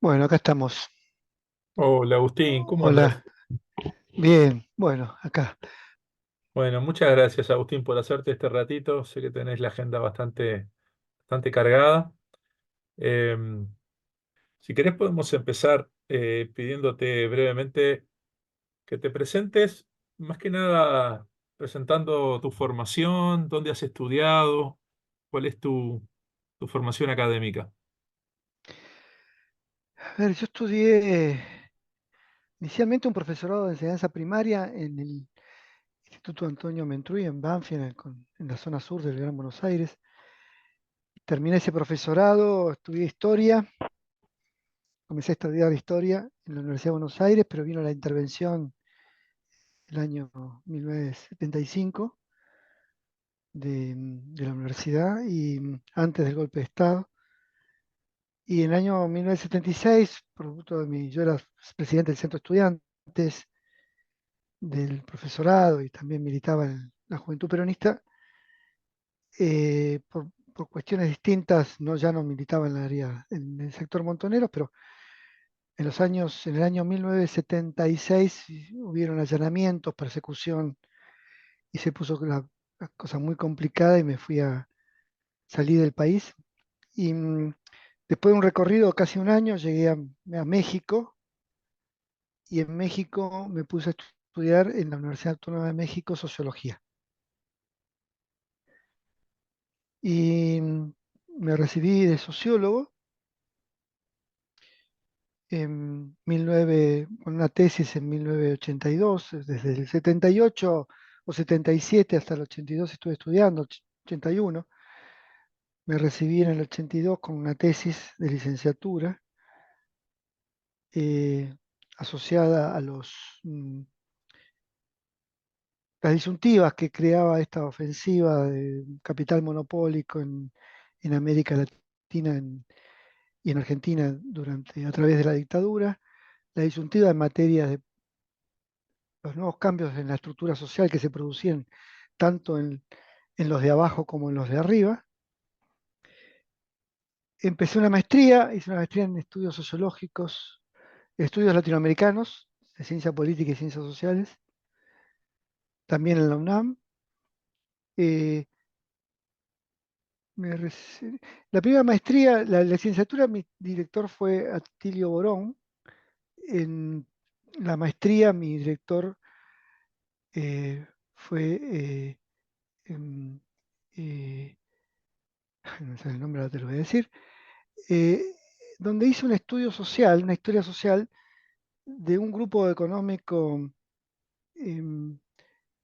Bueno, acá estamos. Hola Agustín, ¿cómo andás? Hola. Bien, bueno, acá. Bueno, muchas gracias Agustín por hacerte este ratito. Sé que tenés la agenda bastante cargada. Eh, si querés podemos empezar pidiéndote brevemente que te presentes, más que nada presentando tu formación, dónde has estudiado, cuál es tu formación académica. A ver, yo estudié inicialmente un profesorado de enseñanza primaria en el Instituto Antonio Mentruy en Banfield, en la zona sur del Gran Buenos Aires. Terminé ese profesorado, estudié historia, comencé a estudiar historia en la Universidad de Buenos Aires, pero vino la intervención el año 1975 de la universidad y antes del golpe de Estado. Y en el año 1976, producto de yo era presidente del centro de estudiantes, del profesorado y también militaba en la Juventud Peronista, por cuestiones distintas, no, ya no militaba en el área, en el sector montonero, pero en el año 1976 hubieron allanamientos, persecución y se puso la cosa muy complicada y salí del país. Y después de un recorrido de casi un año llegué a México y en México me puse a estudiar en la Universidad Autónoma de México sociología. Y me recibí de sociólogo con una tesis en 1982, desde el 78 o 77 hasta el 82 estuve estudiando, 81. Me recibí en el 82 con una tesis de licenciatura eh, asociada a mm, las disyuntivas que creaba esta ofensiva de capital monopólico en América Latina y en Argentina a través de la dictadura, la disyuntiva en materia de los nuevos cambios en la estructura social que se producían tanto en los de abajo como en los de arriba. Empecé una maestría, hice una maestría en estudios sociológicos, estudios latinoamericanos, de ciencia política y ciencias sociales, también en la UNAM. Eh, me reci- la primera maestría, la licenciatura, mi director fue Atilio Borón. En la maestría, mi director fue, em, eh, no me sale el nombre, ahora te lo voy a decir, eh, donde hice un estudio social, una historia social de un grupo económico em,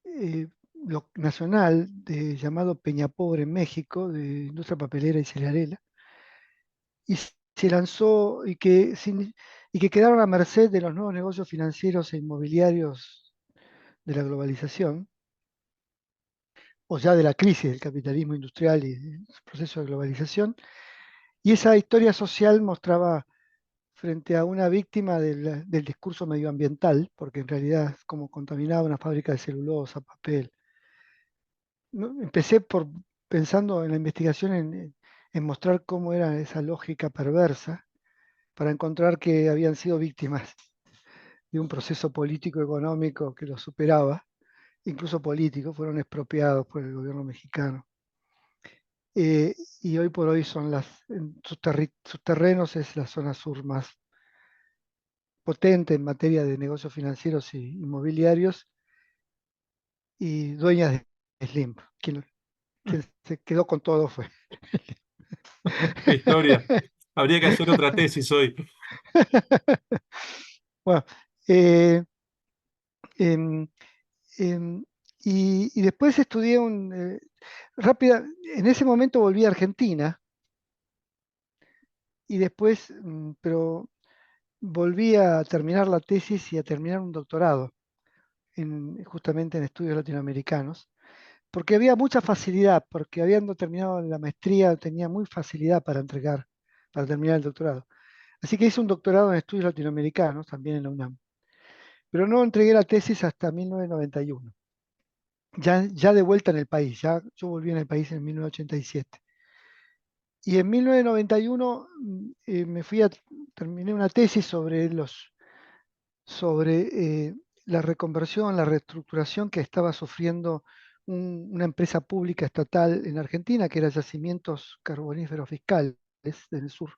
eh, nacional llamado Peñapobre en México, de industria papelera y cerealera, y se lanzó y que quedaron a merced de los nuevos negocios financieros e inmobiliarios de la globalización, o ya de la crisis del capitalismo industrial y del proceso de globalización. Y esa historia social mostraba frente a una víctima del discurso medioambiental, porque en realidad es como contaminaba una fábrica de celulosa, papel. Empecé pensando en la investigación en mostrar cómo era esa lógica perversa para encontrar que habían sido víctimas de un proceso político económico que los superaba, incluso político, fueron expropiados por el gobierno mexicano. Y hoy por hoy en sus terrenos es la zona sur más potente en materia de negocios financieros y inmobiliarios y dueñas de Slim. Quien se quedó con todo fue. Qué historia. Habría que hacer otra tesis hoy. Bueno, eh, em, em, y después estudié rápida, en ese momento volví a Argentina y después, pero volví a terminar la tesis y a terminar un doctorado justamente en estudios latinoamericanos, porque había mucha facilidad, porque habiendo terminado la maestría tenía muy facilidad para terminar el doctorado. Así que hice un doctorado en estudios latinoamericanos, también en la UNAM, pero no entregué la tesis hasta 1991, ya de vuelta en el país, ya yo volví en el país en 1987. Y en 1991 terminé una tesis sobre la reconversión, la reestructuración que estaba sufriendo una empresa pública estatal en Argentina, que era Yacimientos Carboníferos Fiscales del Sur,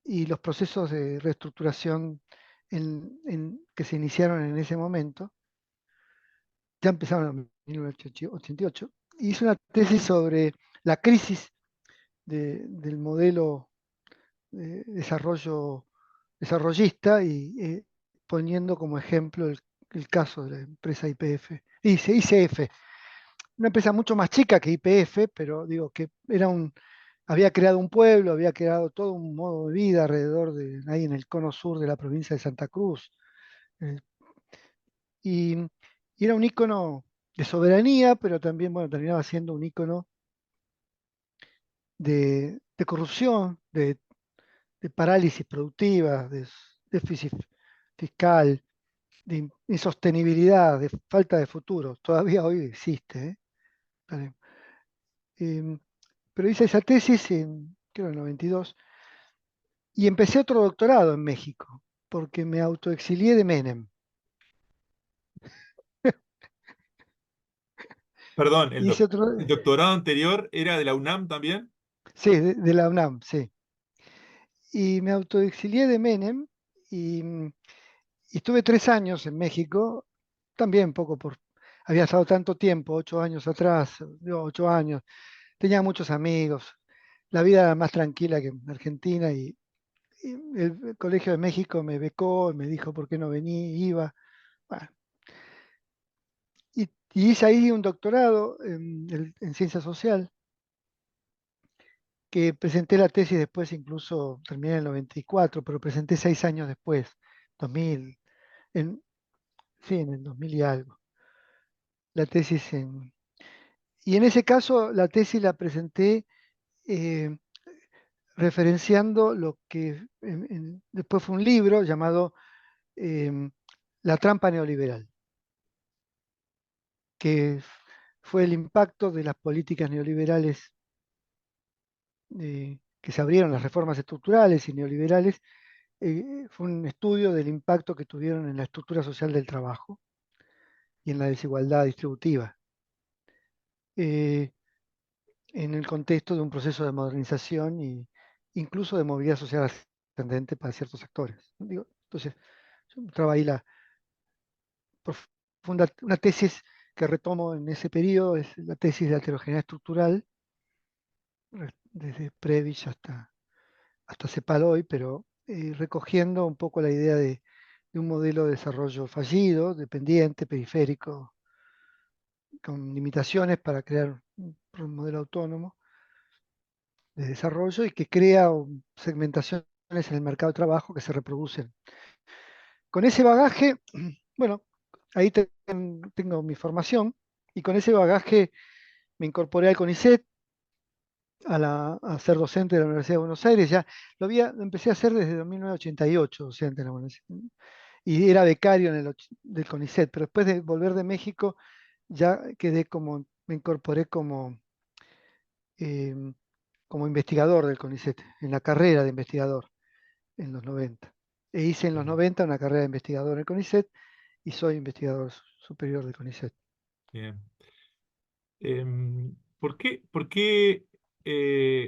y los procesos de reestructuración que se iniciaron en ese momento, ya empezaron en 1988, y hice una tesis sobre la crisis del modelo de desarrollo desarrollista y poniendo como ejemplo el caso de la empresa IPF, ICF, una empresa mucho más chica que IPF, pero digo que había creado un pueblo, había creado todo un modo de vida alrededor de ahí en el cono sur de la provincia de Santa Cruz, eh, y, y era un ícono de soberanía, pero también, bueno, terminaba siendo un ícono de corrupción, de parálisis productiva, de déficit fiscal, de insostenibilidad, de falta de futuro. Todavía hoy existe. Vale. Em, pero hice esa tesis en, creo, en el 92 y empecé otro doctorado en México, porque me autoexilié de Menem. Perdón, Hice otro, el doctorado anterior era de la UNAM también. sí, de la UNAM, sí. Y me autoexilié de Menem y, y estuve 3 años en México, también poco había estado tanto tiempo, 8 años atrás, digo, 8 años, tenía muchos amigos, la vida era más tranquila que en Argentina y el Colegio de México me becó, me dijo por qué no venía, iba. Bueno, y hice ahí un doctorado en ciencia social, que presenté la tesis después, incluso terminé en el 94, pero presenté 6 años después, 2000, en, sí, en el 2000 y algo. La tesis y en ese caso la tesis la presenté eh, referenciando lo que después fue un libro llamado La trampa neoliberal, que fue el impacto de las políticas neoliberales, que se abrieron las reformas estructurales y neoliberales. Fue un estudio del impacto que tuvieron en la estructura social del trabajo y en la desigualdad distributiva, eh, en el contexto de un proceso de modernización e incluso de movilidad social ascendente para ciertos sectores. Digo, entonces, yo trabajé una tesis que retomo en ese periodo, es la tesis de heterogeneidad estructural, desde Previch hasta CEPAL hoy, pero recogiendo un poco la idea de un modelo de desarrollo fallido, dependiente, periférico, con limitaciones para crear un modelo autónomo de desarrollo y que crea segmentaciones en el mercado de trabajo que se reproducen. Con ese bagaje, bueno, ahí tengo mi formación y con ese bagaje me incorporé al CONICET, a ser docente de la Universidad de Buenos Aires. Ya lo empecé a hacer desde 1988, docente en la Universidad. Y era becario del CONICET, pero después de volver de México ya me incorporé eh, como investigador del CONICET, en la carrera de investigador en los 90. E hice en los Bien. 90 una carrera de investigador en el CONICET y soy investigador superior del CONICET. Bien. Por qué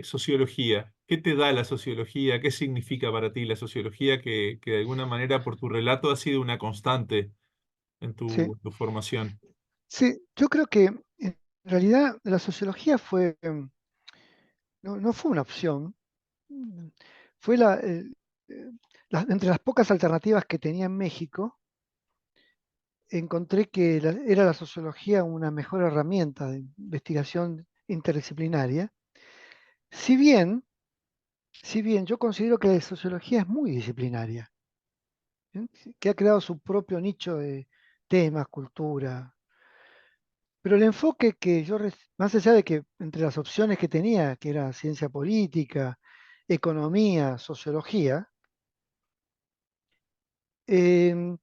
sociología? ¿Qué te da la sociología? ¿Qué significa para ti la sociología que de alguna manera por tu relato ha sido una constante en Sí, tu formación? sí, yo creo que en realidad la sociología no fue una opción, fue entre las pocas alternativas que tenía en México, encontré que era la sociología una mejor herramienta de investigación interdisciplinaria, si bien, si bien yo considero que la sociología es muy disciplinaria, ¿eh? Que ha creado su propio nicho de temas, cultura, pero el enfoque que más allá de que entre las opciones que tenía, que era ciencia política, economía, sociología, eh,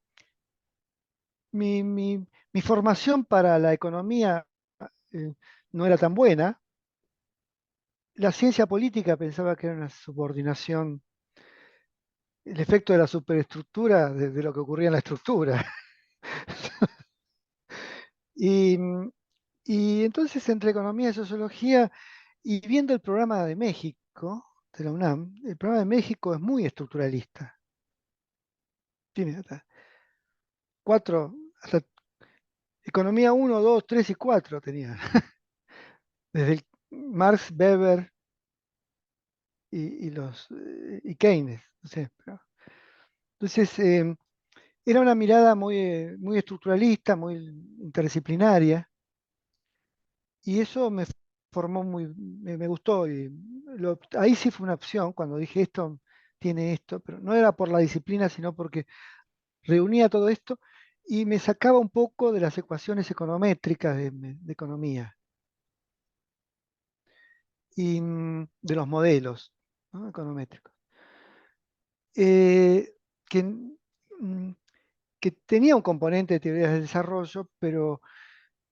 mi formación para la economía no era tan buena, la ciencia política pensaba que era una subordinación, el efecto de la superestructura de lo que ocurría en la estructura. Y, y entonces entre economía y sociología, y viendo el programa de México, de la UNAM, el programa de México es muy estructuralista. Tiene hasta cuatro, hasta economía uno 2 3 y 4 tenía. Desde Marx, Weber y Keynes. No sé, entonces, era una mirada muy estructuralista, muy interdisciplinaria, y eso me formó me gustó. Y ahí sí fue una opción, cuando dije esto tiene esto, pero no era por la disciplina, sino porque reunía todo esto y me sacaba un poco de las ecuaciones econométricas de economía y de los modelos, ¿no?, econométricos. Eh, que, mm, que tenía un componente de teorías del desarrollo, pero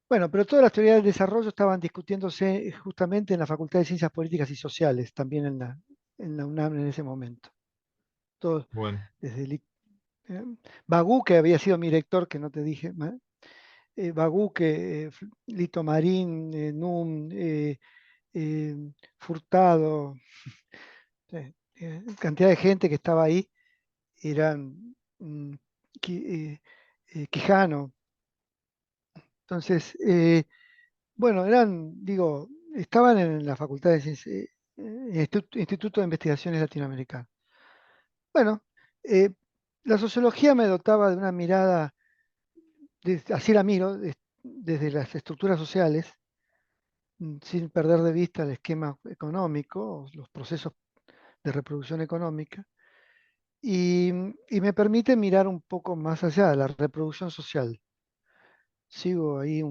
bueno, pero todas las teorías del desarrollo estaban discutiéndose justamente en la Facultad de Ciencias Políticas y Sociales, también en la UNAM en ese momento. Todos, Bueno, desde eh, Bagú, que había sido mi director, que no te dije, Bagú, Lito Marín, Num, Furtado, cantidad de gente que estaba ahí, eran Quijano. Entonces, bueno, digo, estaban en la Facultad de Ciencias, Instituto de Investigaciones Latinoamericanas. Bueno, eh, la sociología me dotaba de una mirada, así la miro, desde las estructuras sociales, sin perder de vista el esquema económico, los procesos de reproducción económica, y, y me permite mirar un poco más allá de la reproducción social. Sigo ahí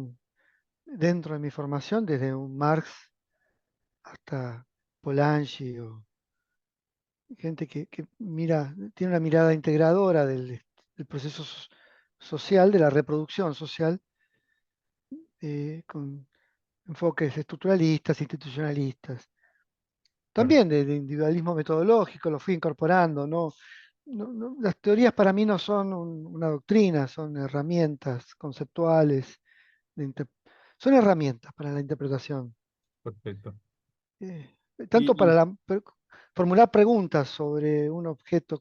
dentro de mi formación, desde un Marx hasta Polanyi o gente que tiene una mirada integradora del proceso social, de la reproducción social, con enfoques estructuralistas, institucionalistas. claro, También de individualismo metodológico, lo fui incorporando, ¿no? Las teorías para mí no son una doctrina, son herramientas conceptuales, de inter- son herramientas para la interpretación. perfecto. eh, Tanto para Y formular preguntas sobre un objeto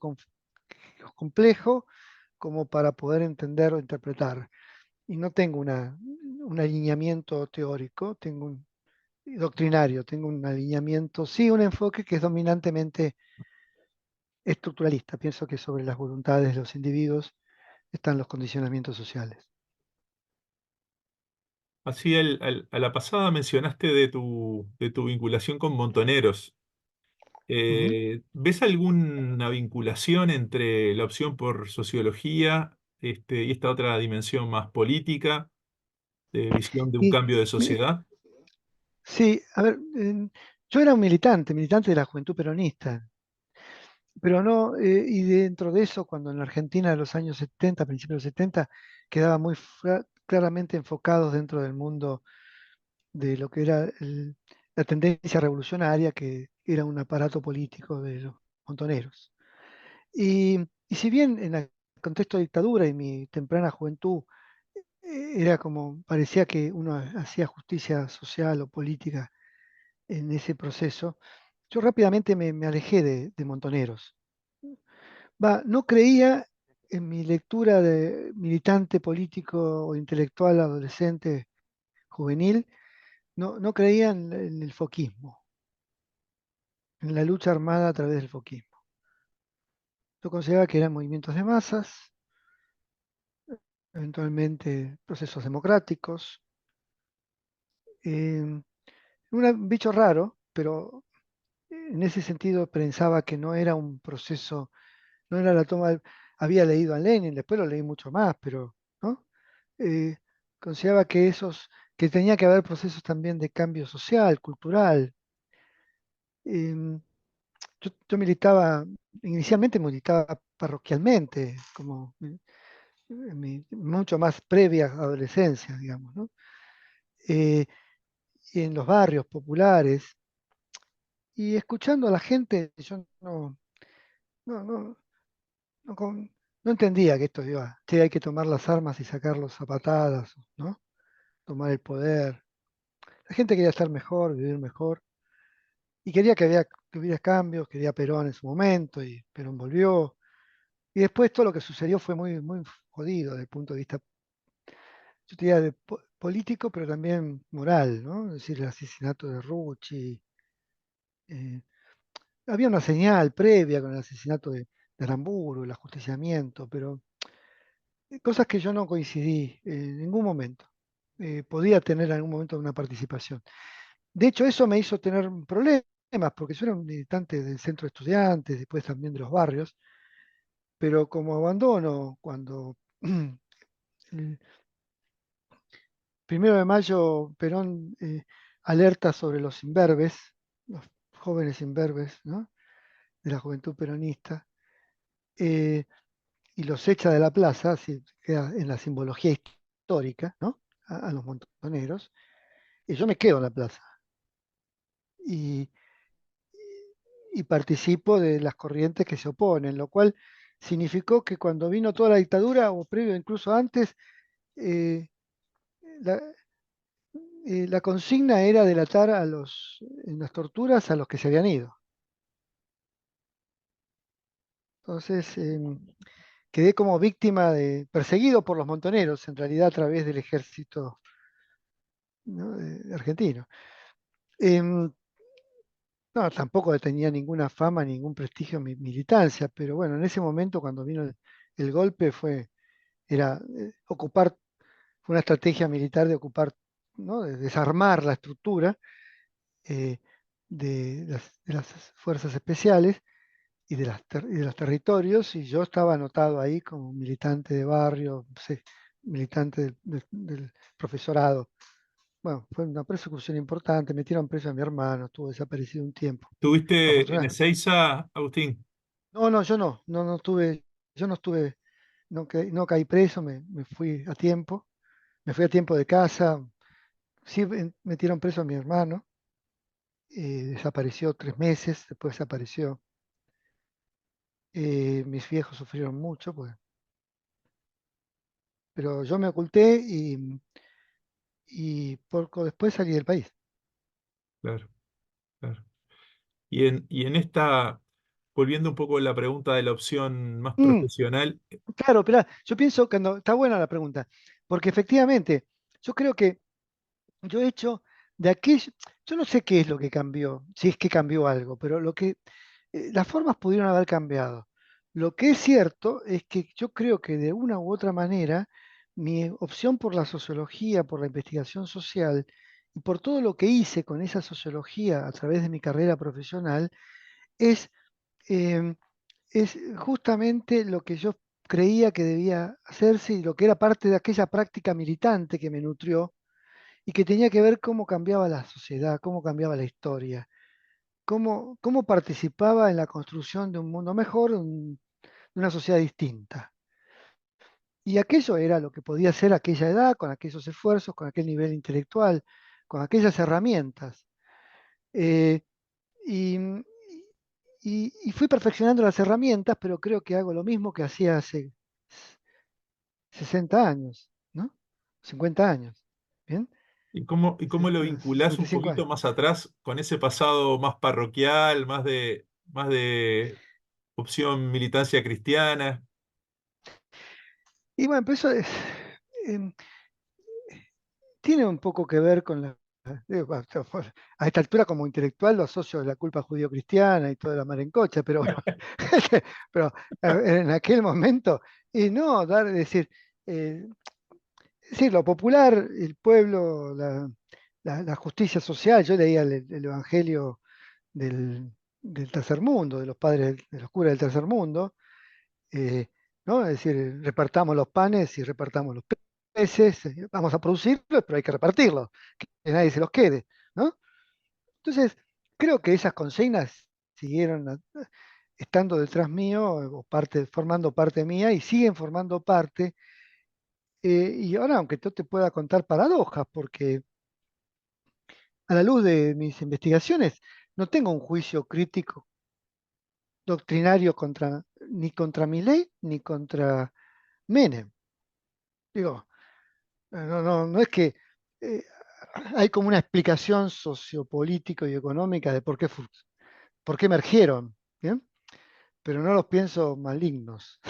complejo como para poder entender o interpretar. Y no tengo un alineamiento teórico, tengo un doctrinario, tengo un alineamiento, sí, un enfoque que es dominantemente estructuralista. Pienso que sobre las voluntades de los individuos están los condicionamientos sociales. así a la pasada mencionaste de tu vinculación con Montoneros. Ujú. ¿Ves alguna vinculación entre la opción por sociología, y esta otra dimensión más política, de visión de un Y cambio de me- sociedad? sí, a ver, yo era un militante de la juventud peronista, pero no, y dentro de eso, cuando en la Argentina de los años 70, principios de los 70, quedaba muy claramente enfocados dentro del mundo de lo que era la tendencia revolucionaria, que era un aparato político de los montoneros. Y si bien en el contexto de dictadura y mi temprana juventud era como, parecía que uno hacía justicia social o política en ese proceso, yo rápidamente me alejé de Montoneros. No creía en mi lectura de militante político o intelectual adolescente juvenil, no creía en el foquismo, en la lucha armada a través del foquismo. Yo consideraba que eran movimientos de masas, eventualmente procesos democráticos. Un bicho raro, pero en ese sentido pensaba que no era un proceso, no era la toma. Había leído a Lenin, después lo leí mucho más, pero ¿no? Eh, Consideraba que tenía que haber procesos también de cambio social, cultural. Em, yo inicialmente militaba parroquialmente, como mucho más previa adolescencia, digamos, ¿no? Y en los barrios populares. y escuchando a la gente, yo no, no, no, no entendía que esto iba, che, hay que tomar las armas y sacarlos a patadas, ¿no? Tomar el poder. La gente quería estar mejor, vivir mejor, y quería que hubiera cambios, quería Perón en su momento, y Perón volvió. Y después todo lo que sucedió fue muy jodido desde el punto de vista, yo te diría, político, pero también moral, ¿no? Es decir, el asesinato de Rucci. eh, Había una señal previa con el asesinato de Aramburu, el ajusticiamiento, pero cosas que yo no coincidí en ningún momento. Podía tener en algún momento una participación. De hecho, eso me hizo tener problemas, porque yo era un militante del centro de estudiantes, después también de los barrios, pero como abandono cuando el 1 de mayo Perón alerta sobre los imberbes, los jóvenes imberbes, ¿no? De la juventud peronista, eh, y los echa de la plaza, así queda en la simbología histórica, ¿no? A los montoneros, y yo me quedo en la plaza y, y participo de las corrientes que se oponen, lo cual significó que cuando vino toda la dictadura, o previo incluso antes, eh, la, la consigna era delatar en las torturas a los que se habían ido. Entonces, quedé como víctima perseguido por los montoneros, en realidad a través del ejército, ¿no? Argentino. Em, no, tampoco tenía ninguna fama, ningún prestigio mi militancia, pero bueno, en ese momento cuando vino el golpe era ocupar, fue una estrategia militar de ocupar, ¿no? De desarmar la estructura eh, de las fuerzas especiales y y de los territorios, y yo estaba anotado ahí como militante de barrio, sí, militante del profesorado. Bueno, fue una persecución importante, metieron preso a mi hermano, estuvo desaparecido un tiempo. ¿Estuviste en Afortunadamente. Ezeiza, Agustín? No, no, yo no estuve, yo no estuve, no caí preso, me fui a tiempo, me fui a tiempo de casa, sí metieron preso a mi hermano, desapareció 3 meses, después desapareció. Mis viejos sufrieron mucho, pues, pero yo me oculté y poco después salí del país. Claro, claro. Y en esta, volviendo un poco a la pregunta de la opción más Mm, profesional, claro, pero yo pienso que está buena la pregunta, porque efectivamente, yo creo que yo he hecho de aquello, yo no sé qué es lo que cambió, si es que cambió algo, pero las formas pudieron haber cambiado. Lo que es cierto es que yo creo que de una u otra manera mi opción por la sociología, por la investigación social y por todo lo que hice con esa sociología a través de mi carrera profesional es, em, es justamente lo que yo creía que debía hacerse y lo que era parte de aquella práctica militante que me nutrió y que tenía que ver cómo cambiaba la sociedad, cómo cambiaba la historia, cómo participaba en la construcción de un mundo mejor, de una sociedad distinta. Y aquello era lo que podía hacer a aquella edad, con aquellos esfuerzos, con aquel nivel intelectual, con aquellas herramientas. Eh, y, y fui perfeccionando las herramientas, pero creo que hago lo mismo que hacía hace 60 años, ¿no? 50 años. ¿Bien? y cómo lo vinculás un 65 poquito años. más atrás con ese pasado más parroquial, más de opción militancia cristiana. Y bueno, pues eso em, tiene un poco que ver con a esta altura como intelectual lo asocio a la culpa judío-cristiana y toda la mar en cocha, pero bueno, pero en aquel momento, y no, decir, eh, lo popular, el pueblo, la justicia social, yo leía el Evangelio del tercer mundo, de los padres, de los curas del tercer mundo, eh, ¿no? Es decir, repartamos los panes y repartamos los peces, vamos a producirlos, pero hay que repartirlos, que nadie se los quede, ¿no? Entonces, creo que esas consignas siguieron estando detrás mío, o formando parte mía, y siguen formando parte. Y ahora, aunque yo te pueda contar paradojas, porque a la luz de mis investigaciones, no tengo un juicio crítico doctrinario ni contra Milei ni contra Menem. Digo, no es que eh, hay como una explicación sociopolítica y económica de por qué emergieron, ¿bien? Pero no los pienso malignos,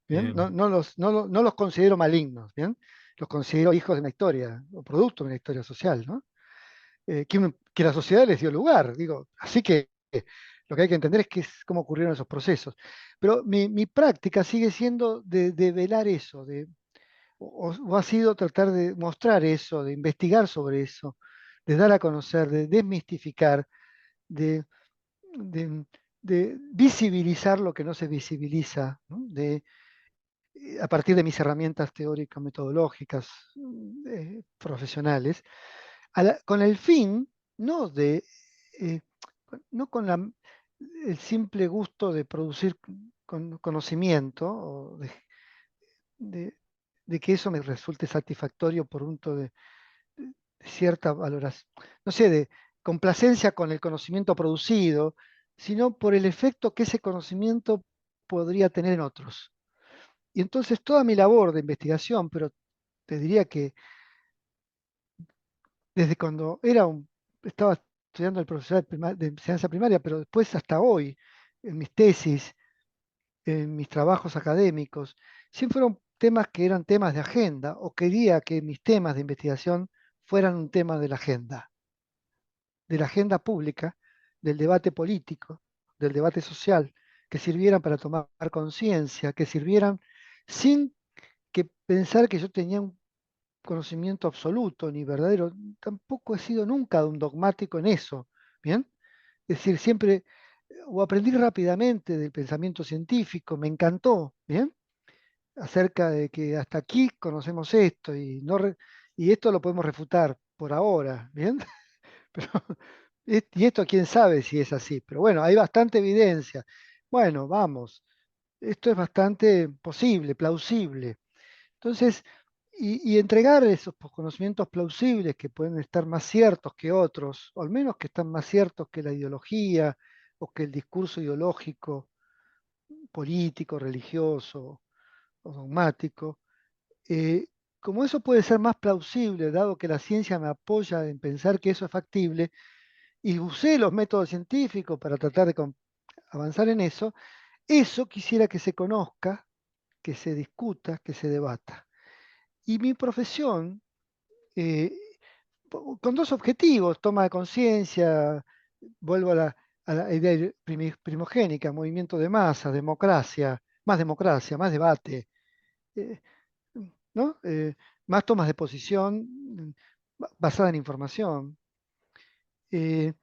¿bien? Bien, No los considero malignos, ¿bien? Los considero hijos de una historia, o producto de una historia social, ¿no? Que la sociedad les dio lugar, digo. Así que lo que hay que entender es, cómo ocurrieron esos procesos. Pero mi práctica sigue siendo de velar eso, o ha sido tratar de mostrar eso, de investigar sobre eso, de dar a conocer, de desmistificar, de, de- de visibilizar lo que no se visibiliza, ¿no? A partir de mis herramientas teórico-metodológicas, profesionales, con el fin, no de, eh, no con el simple gusto de producir conocimiento, o de- de que eso me resulte satisfactorio por punto de cierta valoración, no sé, de complacencia con el conocimiento producido, sino por el efecto que ese conocimiento podría tener en otros. Y entonces toda mi labor de investigación, pero te diría que desde cuando estaba estudiando el profesor de enseñanza primaria, pero después hasta hoy, en mis tesis, en mis trabajos académicos, siempre fueron temas que eran temas de agenda, o quería que mis temas de investigación fueran un tema de la agenda pública, del debate político, del debate social, que sirvieran para tomar conciencia, que sirvieran sin que pensar que yo tenía un conocimiento absoluto ni verdadero. Tampoco he sido nunca un dogmático en eso, ¿bien? Es decir, siempre, o aprendí rápidamente del pensamiento científico, me encantó, ¿bien? Acerca de que hasta aquí conocemos esto y, no y esto lo podemos refutar por ahora, ¿bien? Pero, y esto quién sabe si es así, pero bueno, hay bastante evidencia. Bueno, vamos, esto es bastante posible, plausible. Entonces, y entregar esos conocimientos plausibles que pueden estar más ciertos que otros, o al menos que están más ciertos que la ideología o que el discurso ideológico, político, religioso o dogmático, eh, como eso puede ser más plausible, dado que la ciencia me apoya en pensar que eso es factible, y usé los métodos científicos para tratar de avanzar en eso quisiera que se conozca, que se discuta, que se debata. Y mi profesión, eh, con dos objetivos: toma de conciencia, vuelvo a la idea primogénica, movimiento de masa, democracia, más debate, eh, ¿no? Más tomas de posición basada en información. Eh,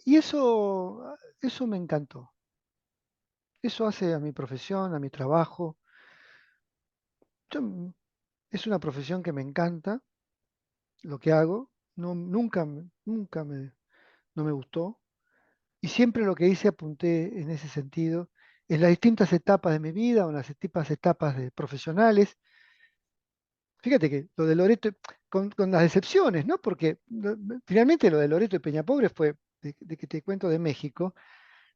y eso me encantó. Eso hace a mi profesión, a mi trabajo. Yo, es una profesión que me encanta, lo que hago. No, no me gustó. Y siempre lo que hice apunté en ese sentido, en las distintas etapas de mi vida o en las distintas etapas profesionales. Fíjate que lo de Loreto, con las excepciones, ¿no? Porque finalmente lo de Loreto y Peñapobre fue, de que te cuento de México.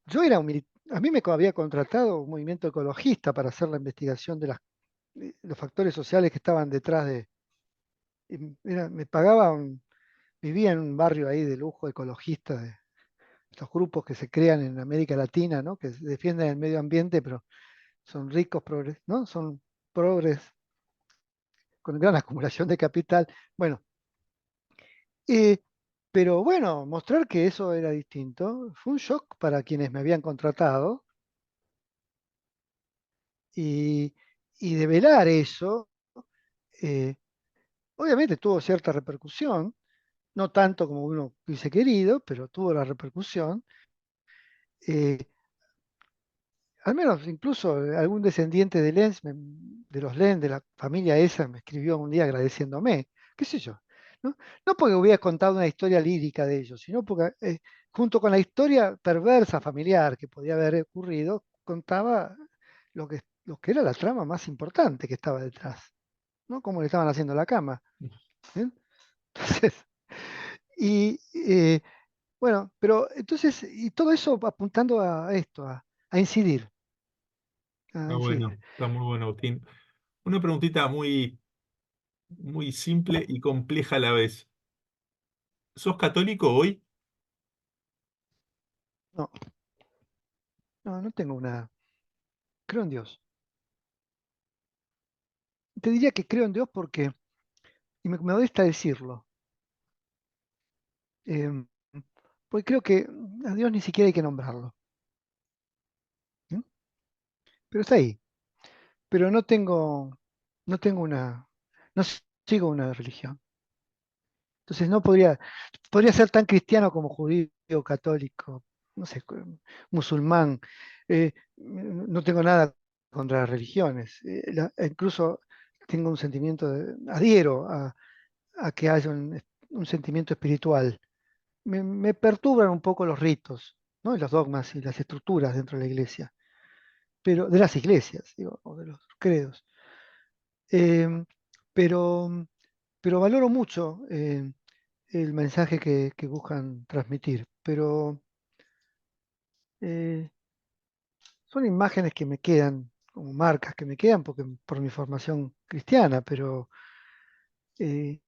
Yo era a mí me había contratado un movimiento ecologista para hacer la investigación de los factores sociales que estaban detrás me pagaban, vivía en un barrio ahí de lujo ecologista, de estos grupos que se crean en América Latina, ¿no? Que defienden el medio ambiente, pero son ricos, ¿no? Son progres con gran acumulación de capital. Bueno, eh, pero bueno, mostrar que eso era distinto fue un shock para quienes me habían contratado, y, y develar eso, eh, obviamente tuvo cierta repercusión, no tanto como uno hubiese querido, pero tuvo la repercusión. Eh, Al menos incluso algún descendiente de Lenz, de los Lenz, de la familia esa, me escribió un día agradeciéndome, qué sé yo. No, no porque hubiera contado una historia lírica de ellos, sino porque junto con la historia perversa familiar que podía haber ocurrido, contaba lo que era la trama más importante que estaba detrás, ¿no? Cómo le estaban haciendo la cama. ¿Bien? Entonces, y Bueno, pero entonces, y todo eso apuntando a esto, a incidir, a Está incidir. bueno, está muy bueno, Agustín. Una preguntita muy, muy simple y compleja a la vez. ¿Sos católico hoy? No, no tengo una, creo en Dios. Te diría que creo en Dios porque, y me molesta decirlo, em, porque creo que a Dios ni siquiera hay que nombrarlo, ¿m? Pero está ahí. Pero no tengo no sigo una religión. Entonces no podría ser tan cristiano como judío, católico, no sé, musulmán. No tengo nada contra las religiones. Incluso tengo un sentimiento adhiero a que haya un sentimiento espiritual. Me perturban un poco los ritos, ¿no? Y los dogmas y las estructuras dentro de la iglesia, pero de las iglesias, digo, o de los credos. Em, pero, pero valoro mucho el mensaje que buscan transmitir, pero eh, son imágenes que me quedan, como marcas que me quedan porque, por mi formación cristiana, pero eh,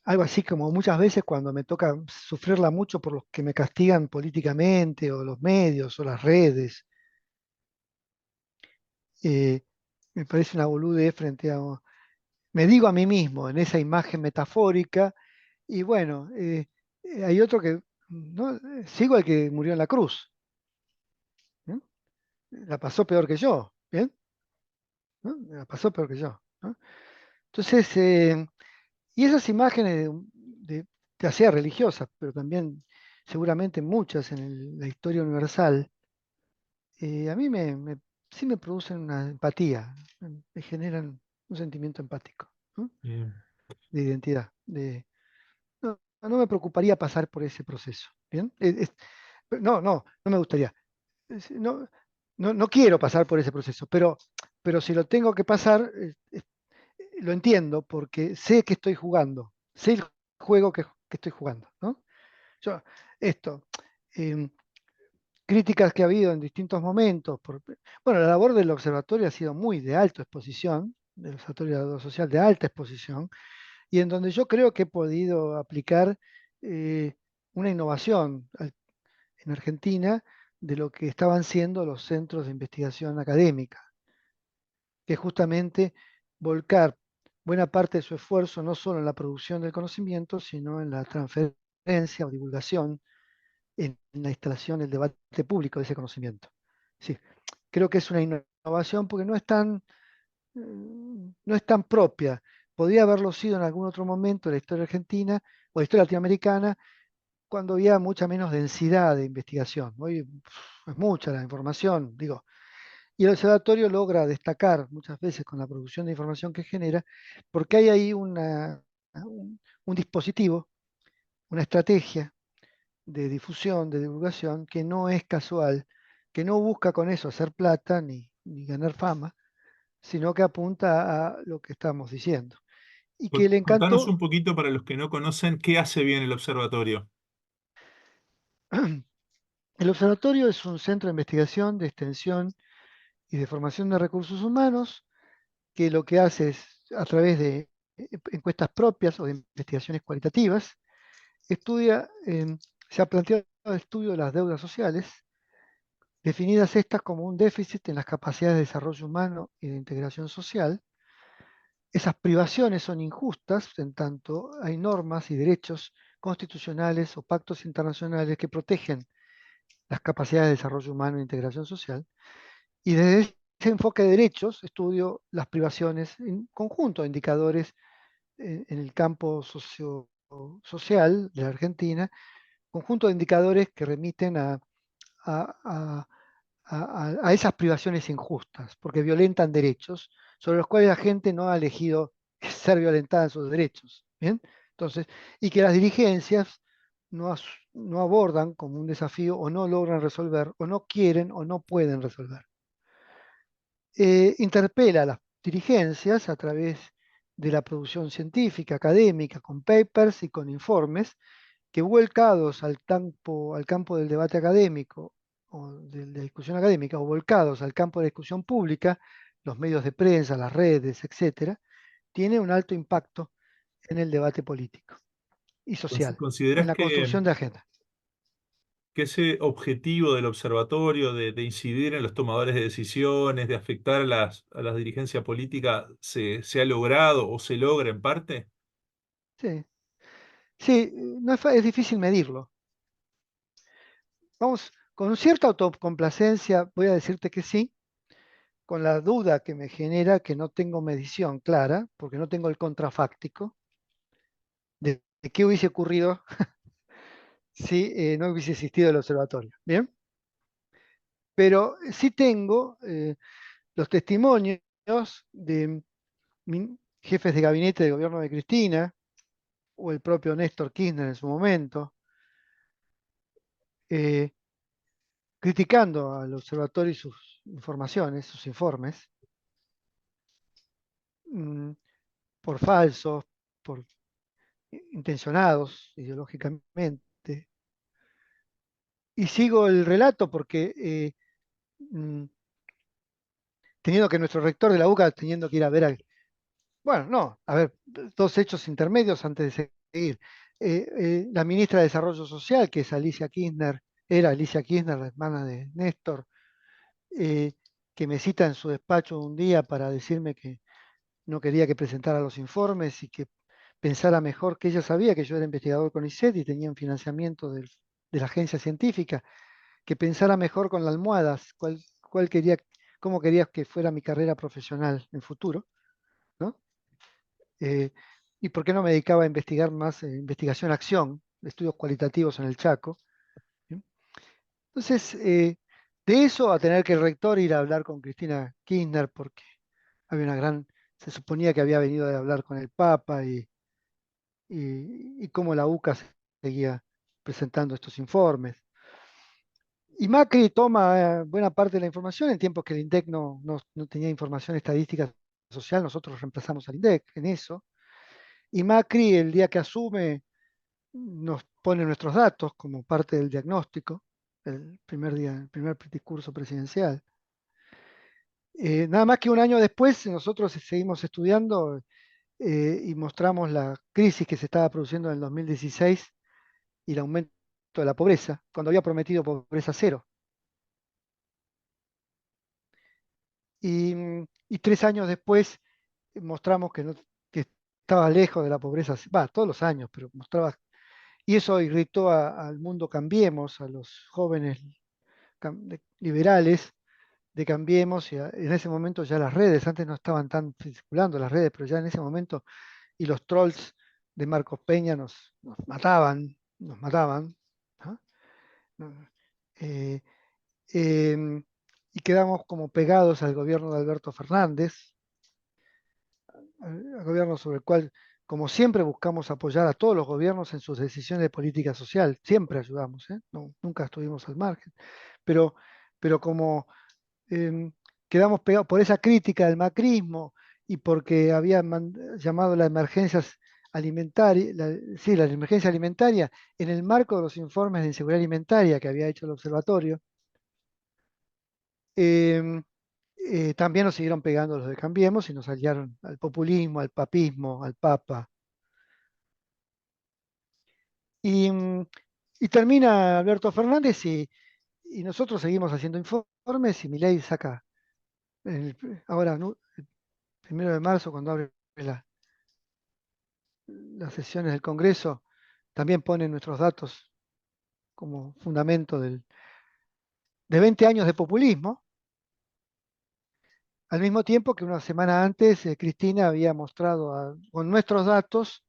algo así como muchas veces cuando me toca sufrirla mucho por los que me castigan políticamente, o los medios, o las redes, eh, me parece una boludez frente a... Me digo a mí mismo en esa imagen metafórica, y bueno, hay otro que, ¿no? Sigo al que murió en la cruz, ¿no? La pasó peor que yo, ¿bien? ¿No? La pasó peor que yo, ¿no? Entonces, y esas imágenes ya sea religiosas, pero también seguramente muchas en la historia universal, a mí sí me producen una empatía, me generan un sentimiento empático, ¿no? Bien. De identidad. No me preocuparía pasar por ese proceso, ¿bien? No me gustaría. No, no quiero pasar por ese proceso, pero si lo tengo que pasar, lo entiendo porque sé que estoy jugando, sé el juego que estoy jugando, ¿no? Yo, esto, em, críticas que ha habido en distintos momentos. Bueno, la labor del observatorio ha sido muy de alta exposición, del observatorio social de alta exposición, y en donde yo creo que he podido aplicar eh, una innovación en Argentina de lo que estaban siendo los centros de investigación académica, que es justamente volcar buena parte de su esfuerzo no solo en la producción del conocimiento, sino en la transferencia o divulgación, en la instalación, el debate público de ese conocimiento. Sí, creo que es una innovación porque no es tan propia. Podría haberlo sido en algún otro momento de la historia argentina o la historia latinoamericana, cuando había mucha menos densidad de investigación. Hoy es mucha la información, digo, y el observatorio logra destacar muchas veces con la producción de información que genera, porque hay ahí un dispositivo, una estrategia de difusión, de divulgación, que no es casual, que no busca con eso hacer plata ni ganar fama, sino que apunta a lo que estamos diciendo. Y que le Contanos encantó. un poquito para los que no conocen qué hace bien el observatorio. El observatorio es un centro de investigación, de extensión y de formación de recursos humanos, que lo que hace es, a través de encuestas propias o de investigaciones cualitativas, estudia, se ha planteado el estudio de las deudas sociales, definidas estas como un déficit en las capacidades de desarrollo humano y de integración social. Esas privaciones son injustas en tanto hay normas y derechos constitucionales o pactos internacionales que protegen las capacidades de desarrollo humano e integración social. Y desde ese enfoque de derechos estudio las privaciones en conjunto de indicadores en el campo social de la Argentina, conjunto de indicadores que remiten a- a- a esas privaciones injustas, porque violentan derechos sobre los cuales la gente no ha elegido ser violentada en sus derechos. ¿Bien? Entonces, y que las dirigencias no abordan como un desafío, o no logran resolver, o no quieren o no pueden resolver. Interpela a las dirigencias a través de la producción científica, académica, con papers y con informes, que volcados al campo del debate académico o de la discusión académica, o volcados al campo de la discusión pública, los medios de prensa, las redes, etcétera, tiene un alto impacto en el debate político y social, en ¿Consideras la construcción de agenda. que ese objetivo del observatorio de incidir en los tomadores de decisiones, de afectar a a la dirigencia política, se ha logrado o se logra en parte? Sí, sí, no es difícil medirlo. Vamos, con cierta autocomplacencia voy a decirte que sí, con la duda que me genera que no tengo medición clara, porque no tengo el contrafáctico de qué hubiese ocurrido si no hubiese existido el observatorio. Bien, pero sí tengo los testimonios de jefes de gabinete del gobierno de Cristina o el propio Néstor Kirchner en su momento, eh, criticando al observatorio y sus informaciones, sus informes, mm, por falsos, por intencionados ideológicamente. Y sigo el relato porque mm, teniendo que nuestro rector de la UCA, teniendo que ir a ver bueno, no, a ver, dos hechos intermedios antes de seguir. La ministra de Desarrollo Social, que es Alicia Kirchner, era Alicia Kirchner, la hermana de Néstor, eh, que me cita en su despacho un día para decirme que no quería que presentara los informes y que pensara mejor, que ella sabía que yo era investigador con ICET y tenía un financiamiento de la agencia científica, que pensara mejor con las almohadas, cuál quería, cómo quería que fuera mi carrera profesional en futuro, ¿no? Eh, y por qué no me dedicaba a investigar más investigación-acción, estudios cualitativos en el Chaco. ¿Sí? Entonces, de eso a tener que el rector ir a hablar con Cristina Kirchner, porque había una gran, se suponía que había venido a hablar con el Papa y cómo la UCA seguía presentando estos informes. Y Macri toma buena parte de la información en tiempos que el INDEC no tenía información estadística social, nosotros reemplazamos al INDEC en eso. Y Macri, el día que asume, nos pone nuestros datos como parte del diagnóstico, el primer día, el primer discurso presidencial. Nada más que un año después, nosotros seguimos estudiando y mostramos la crisis que se estaba produciendo en el 2016 y el aumento de la pobreza, cuando había prometido pobreza cero. Y 3 años después mostramos que estaba lejos de la pobreza, va, todos los años, pero mostraba, y eso irritó al mundo Cambiemos, a los jóvenes liberales de Cambiemos, y en ese momento ya las redes, antes no estaban tan circulando las redes, pero ya en ese momento, y los trolls de Marcos Peña nos mataban, ¿no? No, eh, em, y quedamos como pegados al gobierno de Alberto Fernández, al gobierno sobre el cual, como siempre, buscamos apoyar a todos los gobiernos en sus decisiones de política social, siempre ayudamos, ¿eh? No, nunca estuvimos al margen, pero, pero como eh, quedamos pegados por esa crítica del macrismo y porque había llamado la emergencia alimentaria, sí, la emergencia alimentaria en el marco de los informes de inseguridad alimentaria que había hecho el observatorio, eh, también nos siguieron pegando los de Cambiemos y nos aliaron al populismo, al papismo, al papa. Y, y termina Alberto Fernández y nosotros seguimos haciendo informes y Milei saca, ahora, ¿no? El 1 de marzo, cuando abre las sesiones del Congreso, también pone nuestros datos como fundamento de 20 años de populismo, al mismo tiempo que una semana antes Cristina había mostrado con nuestros datos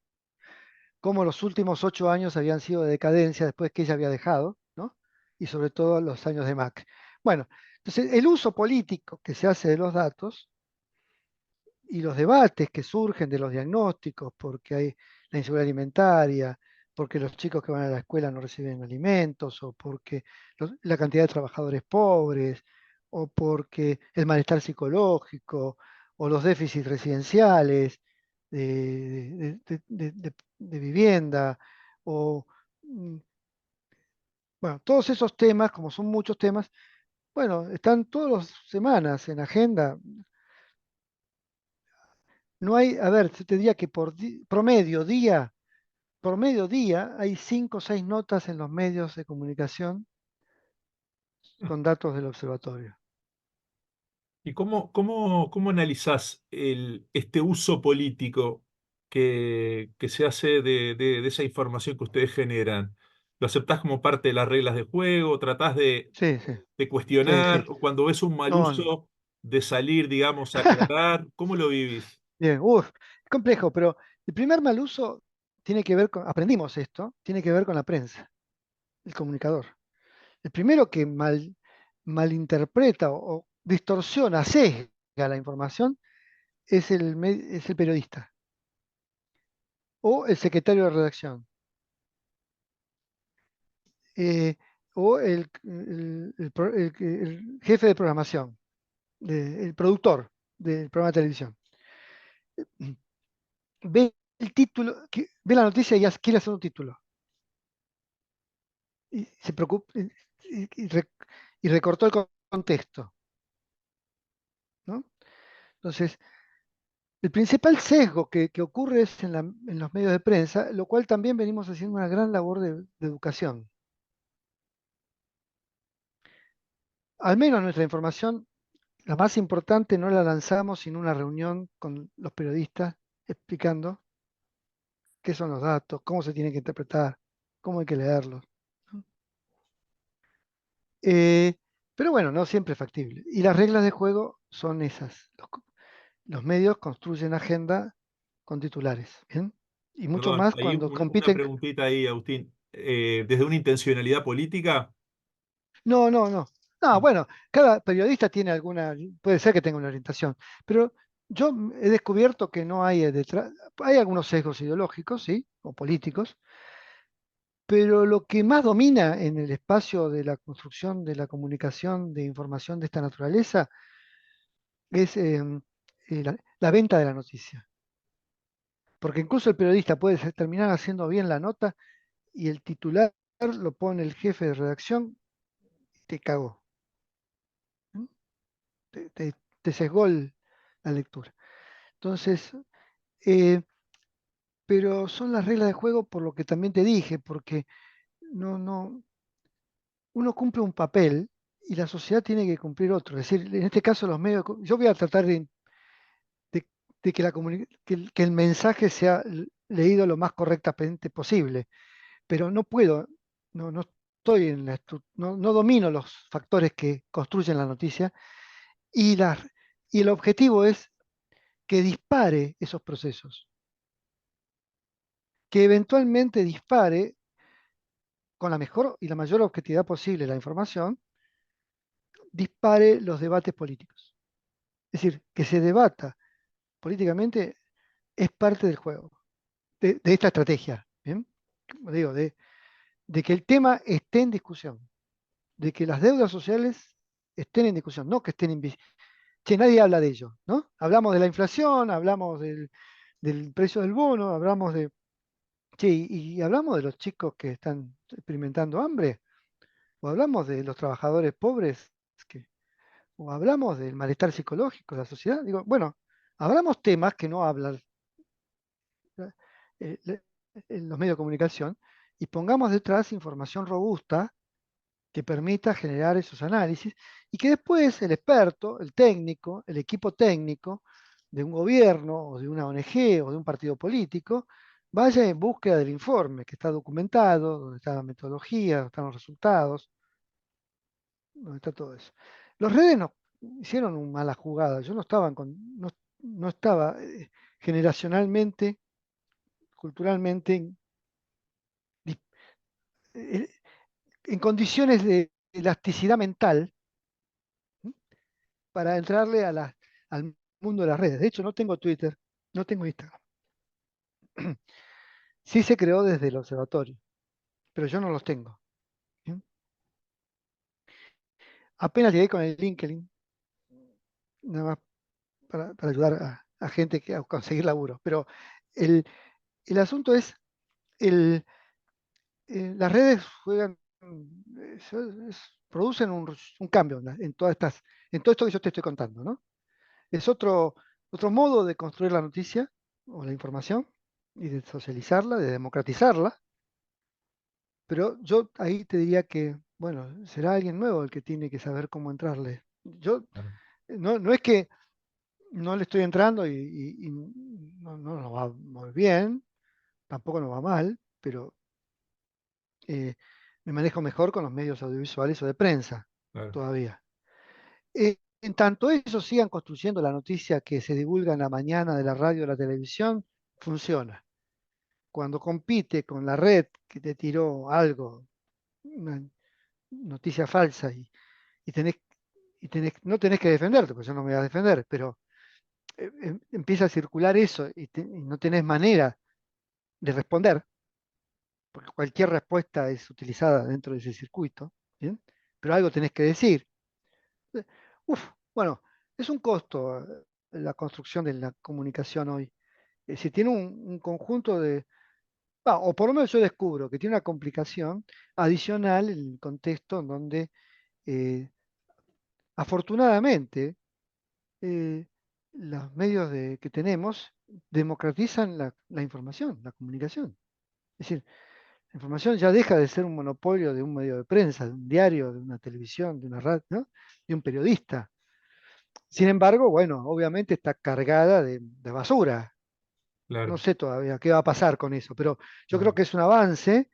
cómo los últimos 8 años habían sido de decadencia después que ella había dejado, ¿no? Y sobre todo los años de Macri. Bueno, entonces el uso político que se hace de los datos y los debates que surgen de los diagnósticos, porque hay la inseguridad alimentaria, porque los chicos que van a la escuela no reciben alimentos, o porque la cantidad de trabajadores pobres, o porque el malestar psicológico, o los déficits residenciales de vivienda, o Bueno, todos esos temas, como son muchos temas, bueno, están todas las semanas en agenda. No hay, a ver, se te diría que promedio día, hay 5 o 6 notas en los medios de comunicación con datos del observatorio. ¿Y cómo analizás este uso político que se hace de esa información que ustedes generan? ¿Lo aceptás como parte de las reglas de juego? ¿Tratás Sí, sí, de sí, cuestionar? sí. ¿O cuando ves un mal No, no. uso, de salir, digamos, a aclarar? ¿Cómo lo vivís? Bien, es complejo, pero el primer mal uso tiene que ver con, aprendimos esto, tiene que ver con la prensa, el comunicador. El primero que malinterpreta o distorsiona, sesga la información es el periodista o el secretario de redacción eh, o el jefe de programación, el productor del programa de televisión. Ve el título, ve la noticia y ya quiere hacer un título. Y se preocupa y recortó el contexto, ¿no? Entonces, el principal sesgo que ocurre es en los medios de prensa, lo cual también venimos haciendo una gran labor de educación. Al menos nuestra información, la más importante, no la lanzamos sin una reunión con los periodistas explicando qué son los datos, cómo se tienen que interpretar, cómo hay que leerlos. ¿No? Eh, pero bueno, no siempre es factible. Y las reglas de juego son esas. Los medios construyen agenda con titulares, ¿bien? Y mucho Perdón, más ahí cuando una compiten. preguntita ahí, Agustín. ¿Desde una intencionalidad política? No, no, no. No, bueno, cada periodista tiene alguna, puede ser que tenga una orientación, pero yo he descubierto que no hay detrás, hay algunos sesgos ideológicos, sí, o políticos, pero lo que más domina en el espacio de la construcción de la comunicación de información de esta naturaleza es la venta de la noticia. Porque incluso el periodista puede terminar haciendo bien la nota y el titular lo pone el jefe de redacción y te cagó, ¿no? te, te- te sesgó la lectura. Entonces, eh, pero son las reglas de juego por lo que también te dije, porque no, uno cumple un papel y la sociedad tiene que cumplir otro. Es decir, en este caso los medios, yo voy a tratar de- de que, que el mensaje sea leído lo más correctamente posible, pero no puedo, no estoy en no domino los factores que construyen la noticia y, y el objetivo es que dispare esos procesos, que eventualmente dispare con la mejor y la mayor objetividad posible la información, dispare los debates políticos. Es decir, que se debata políticamente es parte del juego, de esta estrategia. ¿Bien? Como digo, de que el tema esté en discusión, de que las deudas sociales estén en discusión, no que estén que nadie habla de ello, ¿no? Hablamos de la inflación, hablamos del precio del bono, hablamos de, che, y hablamos de los chicos que están experimentando hambre, o hablamos de los trabajadores pobres, que, o hablamos del malestar psicológico de la sociedad. Digo, bueno, hablamos temas que no hablan eh, le- en los medios de comunicación y pongamos detrás información robusta que permita generar esos análisis y que después el experto, el técnico, el equipo técnico de un gobierno o de una ONG o de un partido político vaya en búsqueda del informe que está documentado, donde está la metodología, donde están los resultados, donde está todo eso. Los redes no hicieron una mala jugada, yo no estaba, no estaba generacionalmente, culturalmente eh, en condiciones de elasticidad mental, ¿sí? Para entrarle al mundo de las redes. De hecho, no tengo Twitter, no tengo Instagram. Sí se creó desde el observatorio, pero yo no los tengo. ¿Sí? Apenas llegué con el LinkedIn, nada más para ayudar a gente a conseguir laburo. Pero el, el asunto es el, las redes juegan, producen un cambio en todo esto que yo te estoy contando, ¿no? Es otro modo de construir la noticia o la información y de socializarla, de democratizarla, pero yo ahí te diría que, bueno, será alguien nuevo el que tiene que saber cómo entrarle. Yo, Claro, no es que no le estoy entrando y no nos va muy bien, tampoco nos va mal, pero eh, me manejo mejor con los medios audiovisuales o de prensa claro, todavía. En tanto ellos sigan construyendo la noticia que se divulga en la mañana de la radio o la televisión, funciona. Cuando compite con la red que te tiró algo, una noticia falsa, y tenés, no tenés que defenderte, porque yo no me voy a defender, pero empieza a circular eso y no tenés manera de responder, porque cualquier respuesta es utilizada dentro de ese circuito, ¿bien? Pero algo tenés que decir. Eh, Uf, bueno, es un costo la construcción de la comunicación hoy. Si tiene un conjunto de, o por lo menos yo descubro que tiene una complicación adicional en el contexto en donde eh, afortunadamente eh, los medios que tenemos democratizan la información, la comunicación. Es decir, la información ya deja de ser un monopolio de un medio de prensa, de un diario, de una televisión, de una radio, ¿no? De un periodista. Sin embargo, bueno, obviamente está cargada de basura. No claro. sé todavía qué va a pasar con eso, pero yo creo No. que es un avance,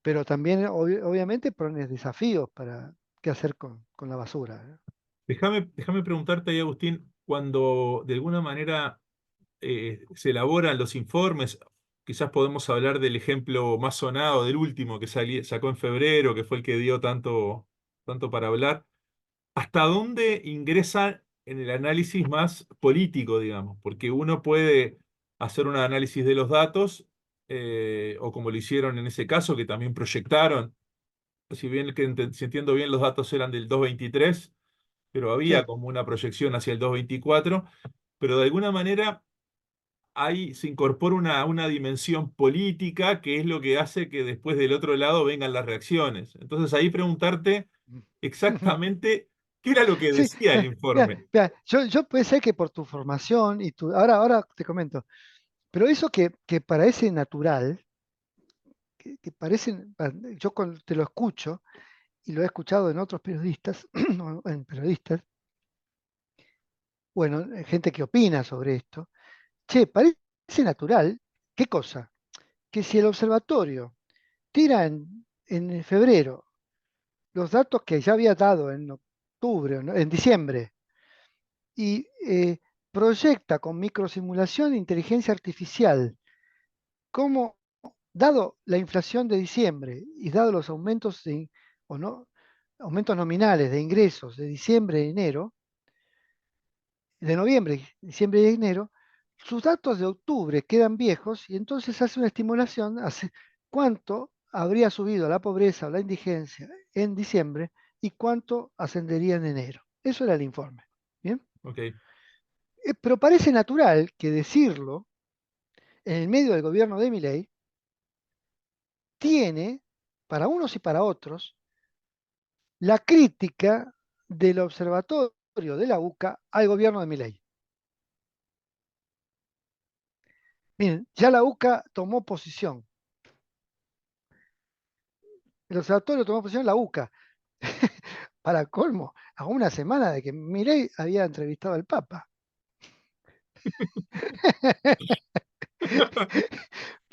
pero también obviamente pone desafíos para qué hacer con la basura, ¿no? Déjame preguntarte ahí, Agustín, cuando de alguna manera se elaboran los informes, quizás podemos hablar del ejemplo más sonado, del último que sacó en febrero, que fue el que dio tanto para hablar. ¿Hasta dónde ingresa en el análisis más político, digamos? Porque uno puede hacer un análisis de los datos, o como lo hicieron en ese caso, que también proyectaron, si bien si entiendo bien, los datos eran del 223, pero había Sí. como una proyección hacia el 224, pero de alguna manera ahí se incorpora una dimensión política que es lo que hace que después del otro lado vengan las reacciones. Entonces ahí preguntarte exactamente qué era lo que Sí, decía el mira, informe. mira, yo puede ser que por tu formación y ahora te comento, pero eso que parece natural, que parecen, te lo escucho y lo he escuchado en otros periodistas, en periodistas, bueno, en gente que opina sobre esto. Che, parece natural, ¿qué cosa? Que si el observatorio tira en febrero los datos que ya había dado en octubre, ¿no? En diciembre, y proyecta con microsimulación de inteligencia artificial cómo, dado la inflación de diciembre y dado los aumentos o no, aumentos nominales de ingresos de diciembre y enero, de noviembre, diciembre y enero, sus datos de octubre quedan viejos y entonces hace una estimulación, hace cuánto habría subido la pobreza o la indigencia en diciembre y cuánto ascendería en enero. Eso era el informe. ¿Bien? Ok. Pero parece natural que decirlo en el medio del gobierno de Milei tiene, para unos y para otros, la crítica del observatorio de la UCA al gobierno de Milei. Miren, ya la UCA tomó posición. El observatorio tomó posición la UCA. Para colmo, a una semana de que Milei había entrevistado al Papa.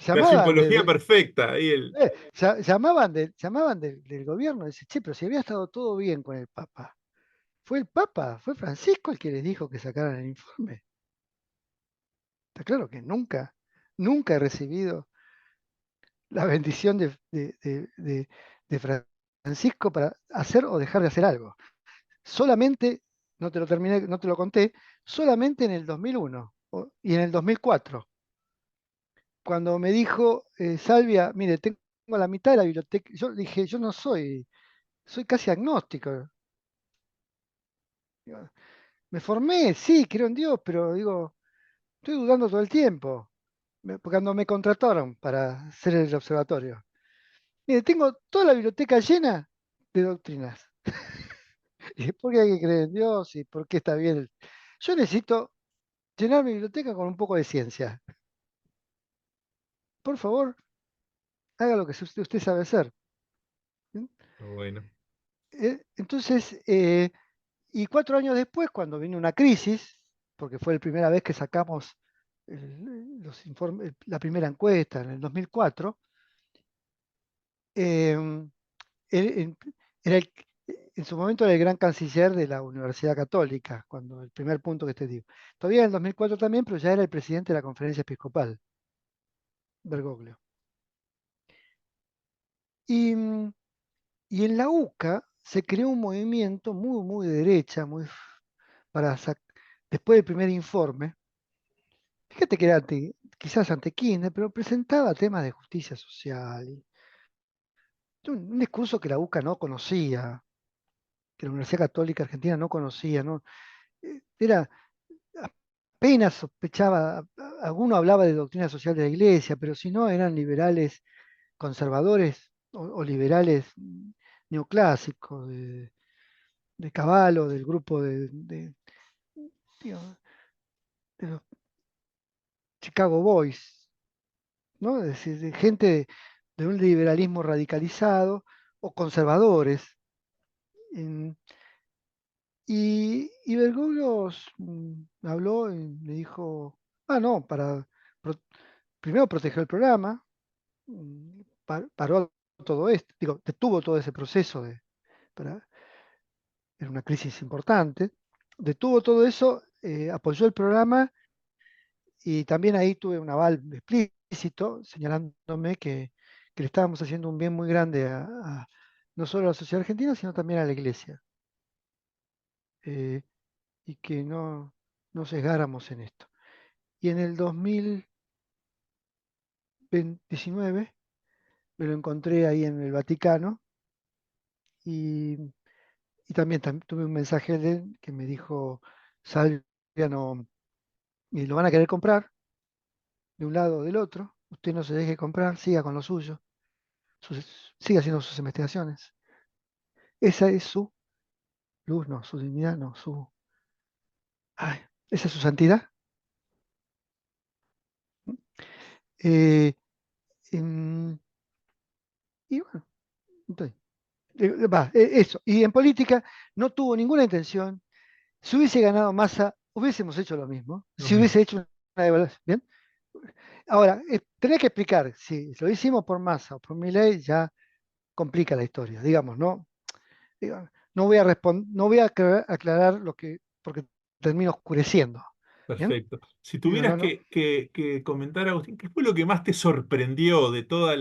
La Llamaban simbología desde, perfecta. Ahí llamaban del gobierno y dice, che, pero si había estado todo bien con el Papa. Fue el Papa, fue Francisco el que les dijo que sacaran el informe. Está claro que nunca he recibido la bendición de Francisco para hacer o dejar de hacer algo. Solamente, no te lo conté, solamente en el 2001 y en el 2004, cuando me dijo Salvia, mire, tengo la mitad de la biblioteca, yo dije, yo no soy casi agnóstico. Digo, me formé, sí, creo en Dios, pero digo, estoy dudando todo el tiempo. Cuando me contrataron para hacer el observatorio. Mire, tengo toda la biblioteca llena de doctrinas. ¿Y por qué hay que creer en Dios? ¿Y por qué está bien? Yo necesito llenar mi biblioteca con un poco de ciencia. Por favor, haga lo que usted sabe hacer. ¿Sí? Bueno, Entonces, y 4 años después, cuando vino una crisis, porque fue la primera vez que sacamos los informes, la primera encuesta en el 2004, eh, él- era en su momento era el gran canciller de la Universidad Católica, cuando el primer punto que te digo. Todavía en el 2004 también, pero ya era el presidente de la Conferencia Episcopal, Bergoglio. Y, y en la UCA se creó un movimiento muy, muy de derecha, para después del primer informe. Fíjate que era quizás ante Kirchner, pero presentaba temas de justicia social. Un discurso que la UCA no conocía, que la Universidad Católica Argentina no conocía, ¿no? Era apenas sospechaba, alguno hablaba de doctrina social de la Iglesia, pero si no eran liberales conservadores o liberales neoclásicos, de Cavallo, del grupo digo, de los Chicago Boys, ¿no? Es decir, de gente de un liberalismo radicalizado o conservadores. En- y Bergoglio habló y me dijo, no, pro- primero proteger el programa, paró todo esto, digo, detuvo todo ese proceso era una crisis importante, detuvo todo eso, apoyó el programa y también ahí tuve un aval explícito señalándome que le estábamos haciendo un bien muy grande no solo a la sociedad argentina, sino también a la iglesia, eh, y que no sesgáramos en esto. Y en el 2019 me lo encontré ahí en el Vaticano y, y también tuve un mensaje de él que me dijo, Salvia, no, y lo van a querer comprar de un lado o del otro, usted no se deje comprar, siga con lo suyo, siga haciendo sus investigaciones. Esa es su luz, no, su dignidad, no, ay, esa es su santidad. Eh, em, y bueno, entonces, eso. Y en política no tuvo ninguna intención. Si hubiese ganado Massa, hubiésemos hecho lo mismo. lo Si mismo. hubiese hecho una evaluación, ¿bien? Ahora, tenés que explicar, si lo hicimos por Massa o por Milei, ya complica la historia, digamos, ¿no? No voy a no voy a aclarar lo que, porque termino oscureciendo. ¿Bien? Perfecto. Si Digo, tuvieras no, no. que comentar, Agustín, ¿qué fue lo que más te sorprendió de todo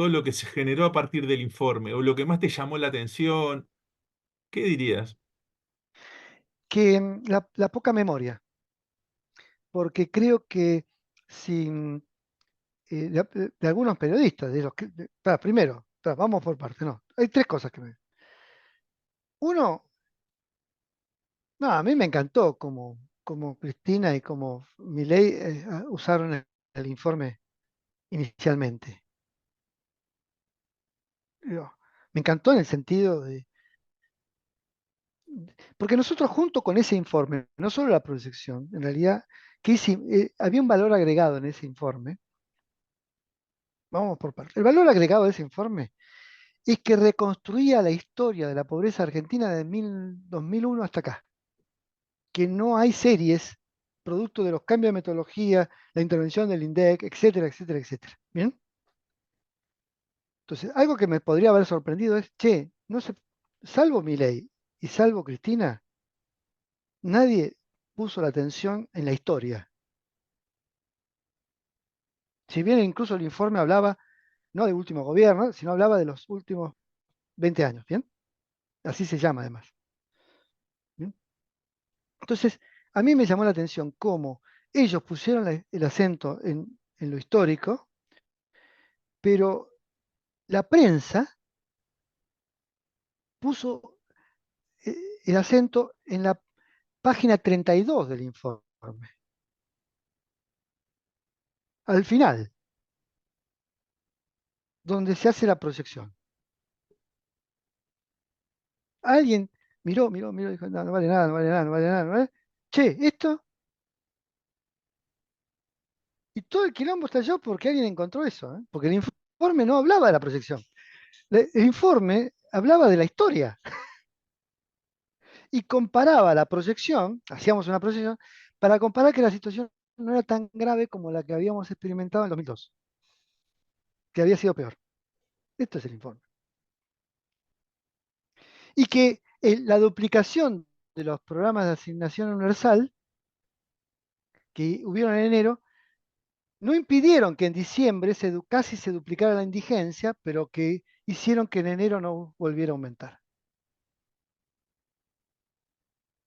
lo que se generó a partir del informe? ¿O lo que más te llamó la atención? ¿Qué dirías? Que la poca memoria, porque creo que sin de algunos periodistas, de los que, primero, vamos por parte, no. Hay tres cosas que me. Uno, no, a mí me encantó como Cristina y como Milei usaron el informe inicialmente. Digo, me encantó en el sentido porque nosotros junto con ese informe, no solo la proyección, en realidad, había un valor agregado en ese informe. Vamos por partes. El valor agregado de ese informe es que reconstruía la historia de la pobreza argentina de 2001 hasta acá, que no hay series producto de los cambios de metodología, la intervención del INDEC, etcétera, etcétera, etcétera. ¿Bien? Entonces, algo que me podría haber sorprendido es, che, no se, salvo Milei y salvo Cristina, nadie puso la atención en la historia. Si bien incluso el informe hablaba no del último gobierno, sino hablaba de los últimos 20 años, ¿bien? Así se llama además. ¿Bien? Entonces, a mí me llamó la atención cómo ellos pusieron el acento en lo histórico, pero la prensa puso eh, el acento en la página 32 del informe, al final. donde se hace la proyección. Alguien miró, dijo, no, no vale nada, no vale nada, no vale nada, no vale. Che, esto, y todo el quilombo estalló porque alguien encontró eso, ¿eh? Porque el informe no hablaba de la proyección. El informe hablaba de la historia y comparaba la proyección, hacíamos una proyección, para comparar que la situación no era tan grave como la que habíamos experimentado en 2002, que había sido peor. Esto es el informe. Y que la duplicación de los programas de asignación universal que hubieron en enero no impidieron que en diciembre casi se duplicara la indigencia, pero que hicieron que en enero no volviera a aumentar.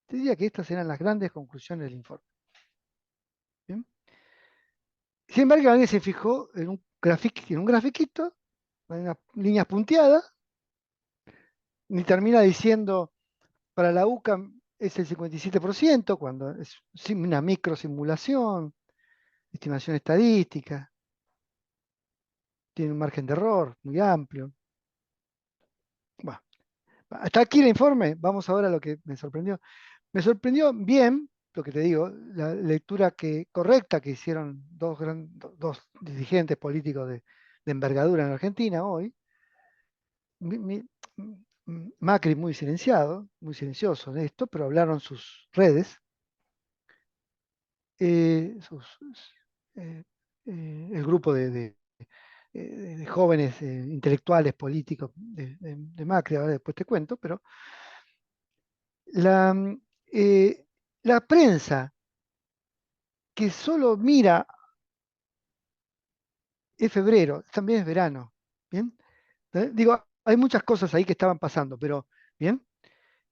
Te diría que estas eran las grandes conclusiones del informe. ¿Bien? Sin embargo, alguien se fijó en un grafiquito, en unas líneas punteadas, ni termina diciendo para la UCAM es el 57%, cuando es una microsimulación, estimación estadística, tiene un margen de error muy amplio. Bueno, hasta aquí el informe, vamos ahora a lo que me sorprendió. Me sorprendió bien, lo que te digo, la lectura correcta que hicieron dos dirigentes políticos de envergadura en Argentina hoy. Macri muy silenciado, muy silencioso en esto, pero hablaron sus redes, sus, eh, el grupo de jóvenes intelectuales políticos de Macri, ahora después te cuento, pero la, eh, la prensa que solo mira, es febrero, también es verano, ¿bien? Digo, hay muchas cosas ahí que estaban pasando, pero, ¿bien?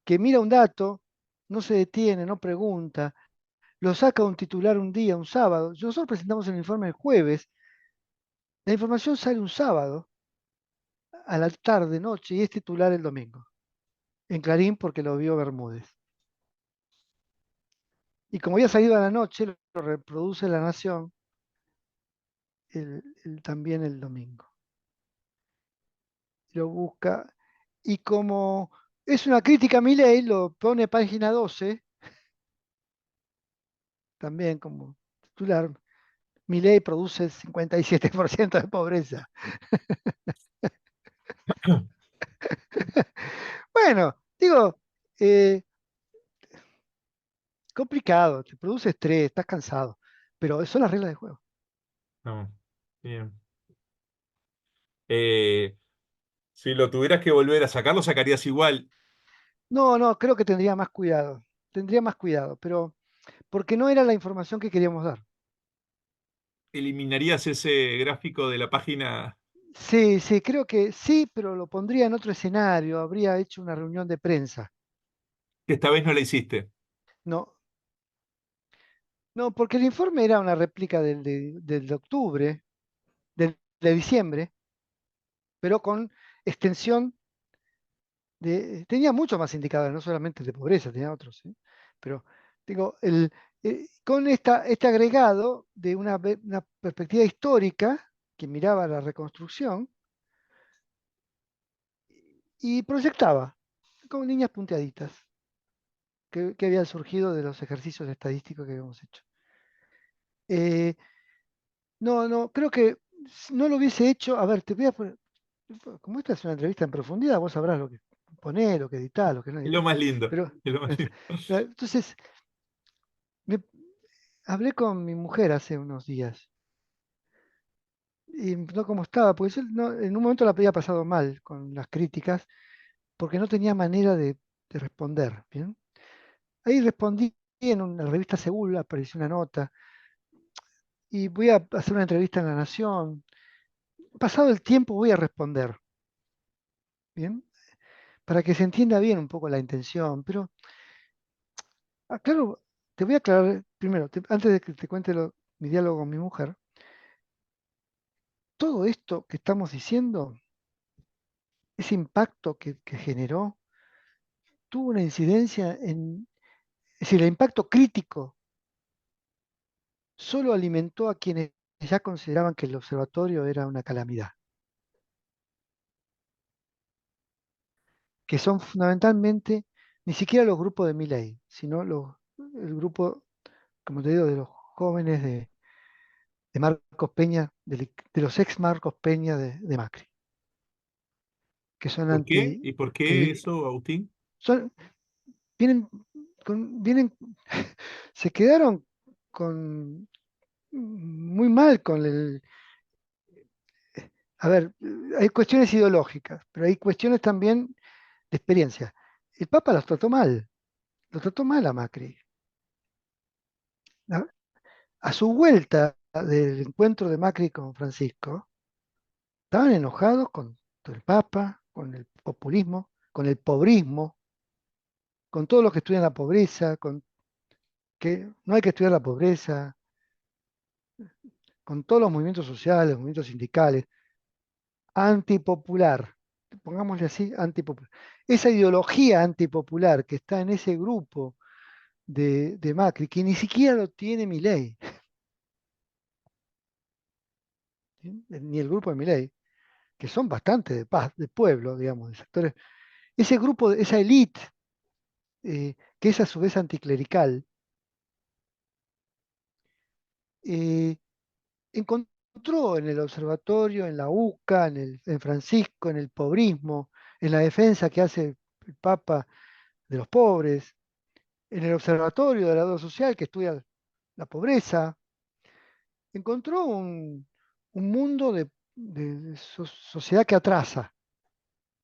Que mira un dato, no se detiene, no pregunta, lo saca un titular un día, un sábado. Nosotros presentamos el informe el jueves, la información sale un sábado, a la tarde, noche, y es titular el domingo, en Clarín porque lo vio Bermúdez. Y como había salido a la noche, lo reproduce La Nación también el domingo. Lo busca, y como es una crítica a Milei, lo pone página 12, también como titular. Milei produce 57% de pobreza. Bueno, digo, eh, complicado, te produce estrés, estás cansado, pero son las reglas del juego. No, bien. Eh, si lo tuvieras que volver a sacar, lo sacarías igual. No, no, creo que tendría más cuidado, pero porque no era la información que queríamos dar. ¿Eliminarías ese gráfico de la página Sí, sí, creo que sí, pero lo pondría en otro escenario, habría hecho una reunión de prensa. que esta vez no la hiciste? No, no, porque el informe era una réplica del de octubre, de diciembre, pero con extensión tenía muchos más indicadores, no solamente de pobreza, tenía otros, ¿sí? Pero digo, con este agregado de una perspectiva histórica que miraba la reconstrucción y proyectaba con líneas punteaditas que habían surgido de los ejercicios estadísticos que habíamos hecho. Eh, no, no, creo que si no lo hubiese hecho. A ver, te voy a poner, como esta es una entrevista en profundidad, vos sabrás lo que poner, lo que editar, lo que no Es lo editar. más lindo. Pero, Es lo más lindo. entonces, me, hablé con mi mujer hace unos días y no cómo estaba, porque en un momento la había pasado mal con las críticas porque no tenía manera de responder. ¿Bien? Ahí respondí en una revista Segula, apareció una nota y voy a hacer una entrevista en La Nación. Pasado el tiempo voy a responder, ¿bien? Para que se entienda bien un poco la intención, pero claro, te voy a aclarar primero, antes de que te cuente mi diálogo con mi mujer, todo esto que estamos diciendo, ese impacto que generó, tuvo una incidencia es decir, el impacto crítico solo alimentó a quienes ya consideraban que el observatorio era una calamidad. que son fundamentalmente ni siquiera los grupos de Milei, sino el grupo, como te digo, de los jóvenes de Marcos Peña, de los ex Marcos Peña de Macri, que son ¿Por qué? anti, ¿Y por que qué eso, Agustín? son, vienen, vienen, se quedaron con muy mal con a ver, hay cuestiones ideológicas, pero hay cuestiones también de experiencia. El Papa los trató mal, lo trató mal a Macri. ¿No? A su vuelta del encuentro de Macri con Francisco, estaban enojados con el Papa, con el populismo, con el pobrismo, con todos los que estudian la pobreza, con que no hay que estudiar la pobreza, con todos los movimientos sociales, los movimientos sindicales, antipopular, pongámosle así, antipopular. Esa ideología antipopular que está en ese grupo de Macri, que ni siquiera lo tiene Milei, ¿sí? Ni el grupo de Milei, que son bastante de paz, de pueblo, digamos, de sectores. Ese grupo, esa élite, que es a su vez anticlerical, eh, encontró en el observatorio, en la UCA, en Francisco, en el pobrismo, en la defensa que hace el Papa de los pobres, en el observatorio de la deuda social que estudia la pobreza, encontró un mundo de sociedad que atrasa,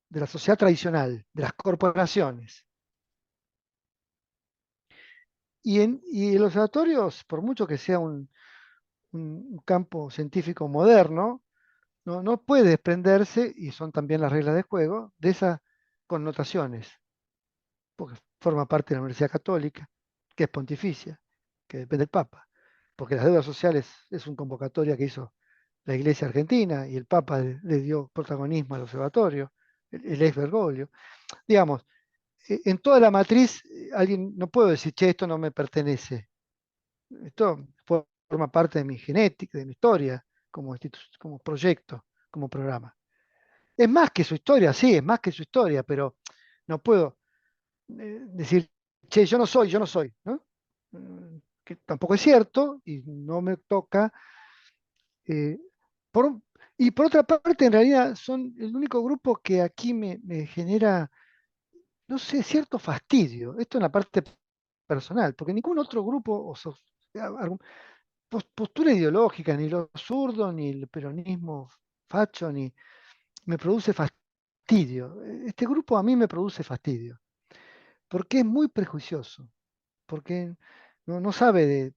de la sociedad tradicional, de las corporaciones. Y el observatorio, por mucho que sea un campo científico moderno, no puede desprenderse, y son también las reglas de juego, de esas connotaciones, porque forma parte de la Universidad Católica, que es pontificia, que depende del Papa, porque las deudas sociales es una convocatoria que hizo la Iglesia Argentina y el Papa le dio protagonismo al observatorio, el ex Bergoglio. Digamos, en toda la matriz, alguien no puedo decir, che, esto no me pertenece. Esto forma parte de mi genética, de mi historia, como proyecto, como programa. Es más que su historia, sí, es más que su historia, pero no puedo decir, che, yo no soy, ¿no? Que tampoco es cierto y no me toca. eh, por- y por otra parte, en realidad son el único grupo que aquí me genera, no sé, cierto fastidio. Esto en la parte personal, porque ningún otro grupo postura ideológica, ni los zurdos, ni el peronismo facho, ni me produce fastidio. Este grupo a mí me produce fastidio, porque es muy prejuicioso, porque no sabe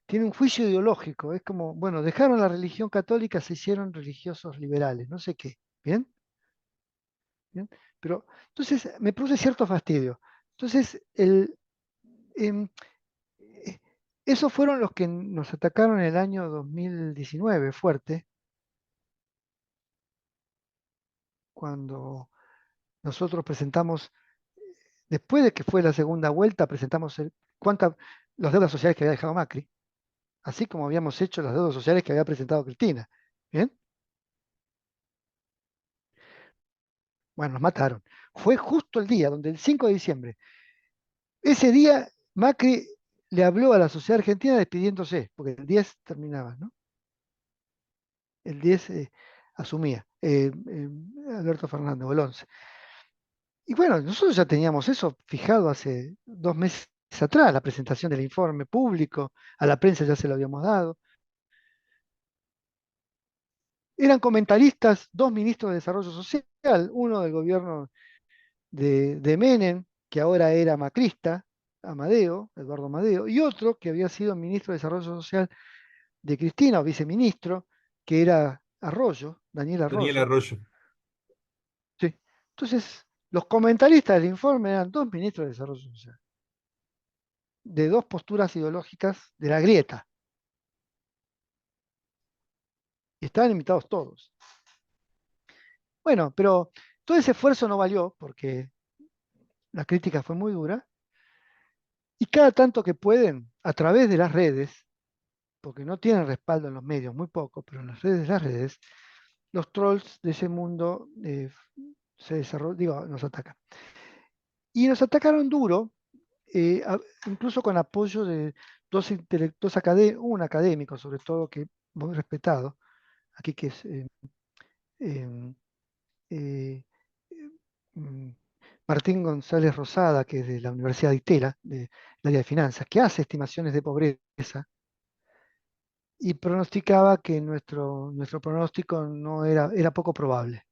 tiene un juicio ideológico, es como, bueno, dejaron la religión católica, se hicieron religiosos liberales, no sé qué, ¿bien? ¿Bien? Pero entonces me produce cierto fastidio. Entonces, em, eh, esos fueron los que nos atacaron en el año 2019, fuerte, cuando nosotros presentamos, después de que fue la segunda vuelta, presentamos las deudas sociales que había dejado Macri, así como habíamos hecho las deudas sociales que había presentado Cristina. ¿Bien? Bueno, nos mataron. Fue justo el día, donde el 5 de diciembre, ese día Macri le habló a la sociedad argentina despidiéndose, porque el 10 terminaba, ¿no? El 10 asumía Alberto Fernández, o el 11. Y bueno, nosotros ya teníamos eso fijado hace 2 meses atrás, la presentación del informe público, a la prensa ya se lo habíamos dado. Eran comentaristas dos ministros de Desarrollo Social, uno del gobierno de Menem, que ahora era macrista, Eduardo Amadeo, y otro que había sido ministro de Desarrollo Social de Cristina, o viceministro, que era Arroyo, Daniel Daniel Arroyo. Arroyo. Sí. Entonces, los comentaristas del informe eran dos ministros de Desarrollo Social, de dos posturas ideológicas de la grieta, y estaban invitados todos. Bueno, pero todo ese esfuerzo no valió, porque la crítica fue muy dura, y cada tanto que pueden, a través de las redes, porque no tienen respaldo en los medios, muy poco, pero en las redes, los trolls de ese mundo se desarrolló, digo, nos atacan. Y nos atacaron duro, eh, a- incluso con apoyo de un académico, sobre todo, que muy respetado, aquí que es em, eh, mm, Martín González Rosada, que es de la Universidad de Itela, del área de finanzas, que hace estimaciones de pobreza y pronosticaba que nuestro pronóstico no era poco probable.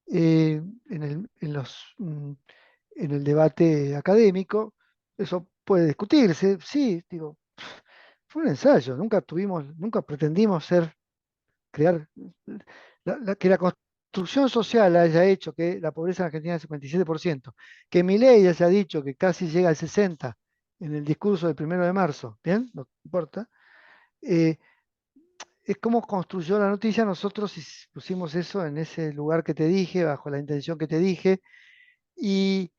Eh, en el debate académico, eso puede discutirse, sí, digo, fue un ensayo, nunca pretendimos crear, que la construcción social haya hecho que la pobreza en Argentina es 57%, que Milei haya dicho que casi llega al 60% en el discurso del 1 de marzo, ¿bien? No importa. eh, es como construyó la noticia, nosotros pusimos eso en ese lugar que te dije, bajo la intención que te dije, y,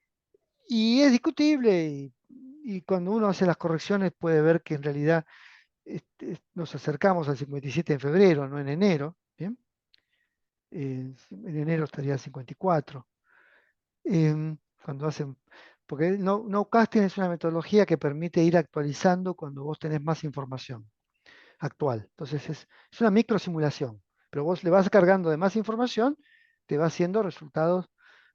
y es discutible, y cuando uno hace las correcciones puede ver que en realidad nos acercamos al 57 en febrero, no en enero, ¿bien? En enero estaría 54. Cuando hacen, porque no casting es una metodología que permite ir actualizando cuando vos tenés más información actual. Entonces es una micro simulación, pero vos le vas cargando de más información, te va haciendo resultados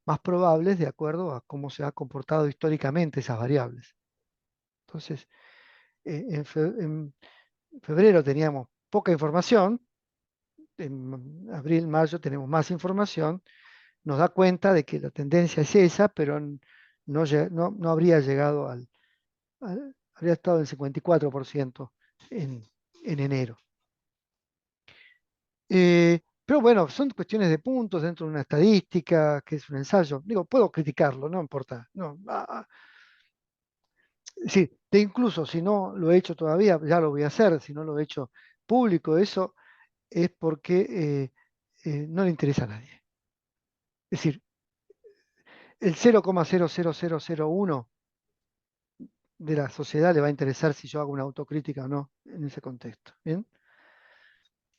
más probables de acuerdo a cómo se ha comportado históricamente esas variables. Entonces, en febrero teníamos poca información, en abril, mayo tenemos más información, nos da cuenta de que la tendencia es esa, pero no habría llegado habría estado en 54% en, en enero. Pero bueno, son cuestiones de puntos dentro de una estadística, que es un ensayo. Digo, puedo criticarlo, no importa. No, sí, incluso si no lo he hecho todavía, ya lo voy a hacer, si no lo he hecho público, eso es porque no le interesa a nadie. Es decir, el 0,00001 de la sociedad le va a interesar si yo hago una autocrítica o no en ese contexto. ¿Bien?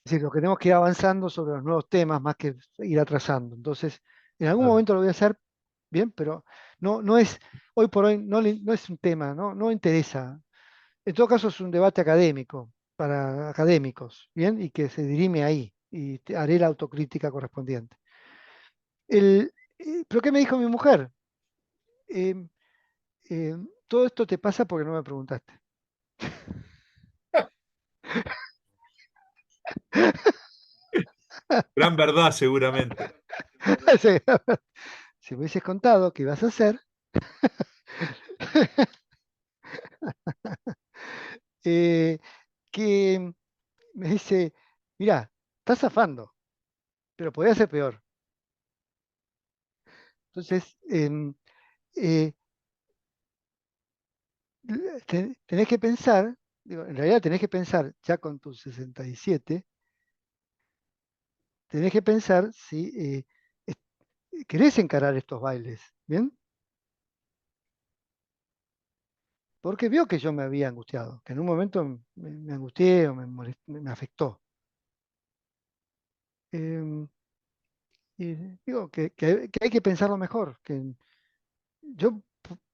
Es decir, lo que tenemos que ir avanzando sobre los nuevos temas más que ir atrasando. Entonces, en algún Claro. momento lo voy a hacer bien, pero no es, hoy por hoy no es un tema, no interesa. En todo caso, es un debate académico, para académicos, ¿bien? Y que se dirime ahí, y haré la autocrítica correspondiente. ¿Pero qué me dijo mi mujer? Em, todo esto te pasa porque no me preguntaste. Gran verdad, seguramente. Sí, si me hubieses contado qué ibas a hacer, eh, que me dice, mira, estás zafando, pero podría ser peor. Entonces, eh, tenés que pensar, digo, en realidad tenés que pensar, ya con tus 67, tenés que pensar si querés encarar estos bailes, ¿bien? Porque vio que yo me había angustiado, que en un momento me angustié o me afectó. Em, y digo que hay que pensarlo mejor, que yo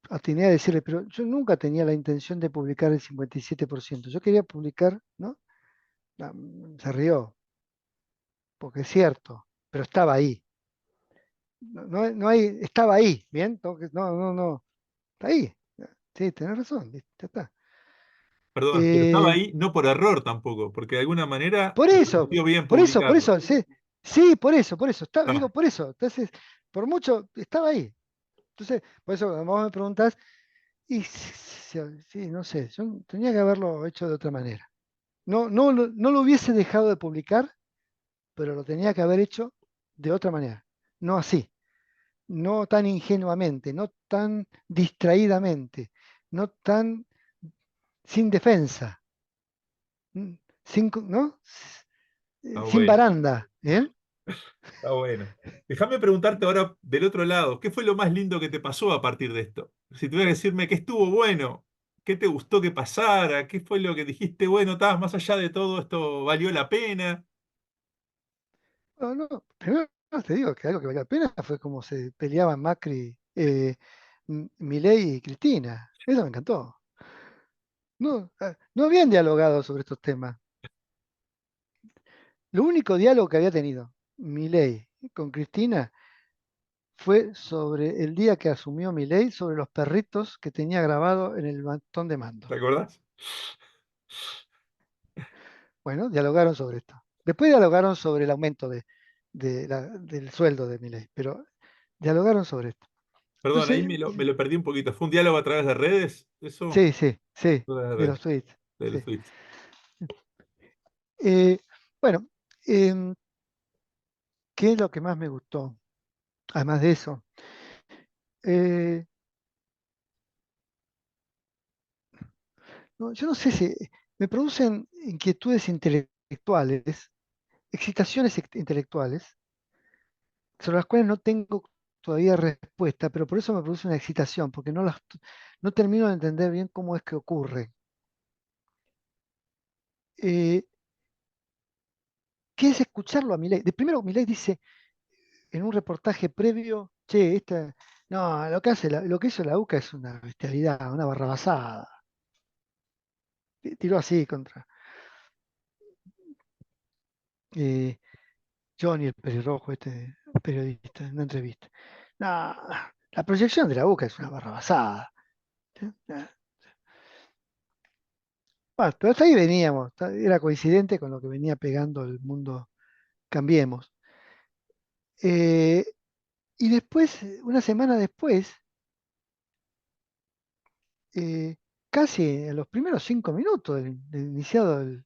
atiné a decirle, pero yo nunca tenía la intención de publicar el 57%. Yo quería publicar, ¿no? Se rió, porque es cierto, pero estaba ahí. No hay, estaba ahí, ¿bien? Entonces, no, está ahí. Sí, tenés razón, ¿viste? Ya está. Perdón, pero estaba Eh, ahí no por error tampoco, porque de alguna manera por te eso, pareció bien publicarlo. sí, sí, por eso, Ah, digo, por eso. Entonces, por mucho, estaba ahí. Entonces, por eso, cuando vos me preguntás, y sí, sí, no sé, yo tenía que haberlo hecho de otra manera. No lo hubiese dejado de publicar, pero lo tenía que haber hecho de otra manera. No así, no tan ingenuamente, no tan distraídamente, no tan sin defensa, ¿no? está Sin bueno, baranda. ¿Bien? está bueno. Déjame preguntarte ahora del otro lado, ¿qué fue lo más lindo que te pasó a partir de esto? Si tuvieras que decirme qué estuvo bueno, qué te gustó que pasara, qué fue lo que dijiste, bueno, más allá de todo esto, valió la pena. No, no, primero no, te digo que algo que valió la pena fue como se peleaban Macri, Milei y Cristina. Eso me encantó. No, no habían dialogado sobre estos temas. Lo único diálogo que había tenido Milei con Cristina fue sobre el día que asumió Milei, sobre los perritos que tenía grabado en el bastón de ¿Te mando. acordás? Bueno, dialogaron sobre esto. Después dialogaron sobre el aumento del sueldo de Milei, pero dialogaron sobre esto. Perdón, ahí Entonces, me lo perdí un poquito. ¿Fue un diálogo a través de redes? ¿Eso? sí, sí, sí, A través de de redes, los tweets. de los Sí. tweets. Eh, bueno, em, ¿qué es lo que más me gustó? Además de eso, eh, yo no sé si me producen inquietudes intelectuales, excitaciones intelectuales, sobre las cuales no tengo todavía respuesta, pero por eso me produce una excitación, porque no termino de entender bien cómo es que ocurre. Eh, ¿Qué es escucharlo a Milei? De primero, Milei dice en un reportaje previo, che, no, lo que hizo la UCA es una bestialidad, una barrabasada. Tiró así contra eh, Johnny, el pelirrojo, este periodista, en una entrevista. No, la proyección de la UCA es una barrabasada. Bueno, pero hasta ahí veníamos, era coincidente con lo que venía pegando el mundo Cambiemos. Eh, y después, una semana después, eh, casi en los primeros 5 minutos del iniciado el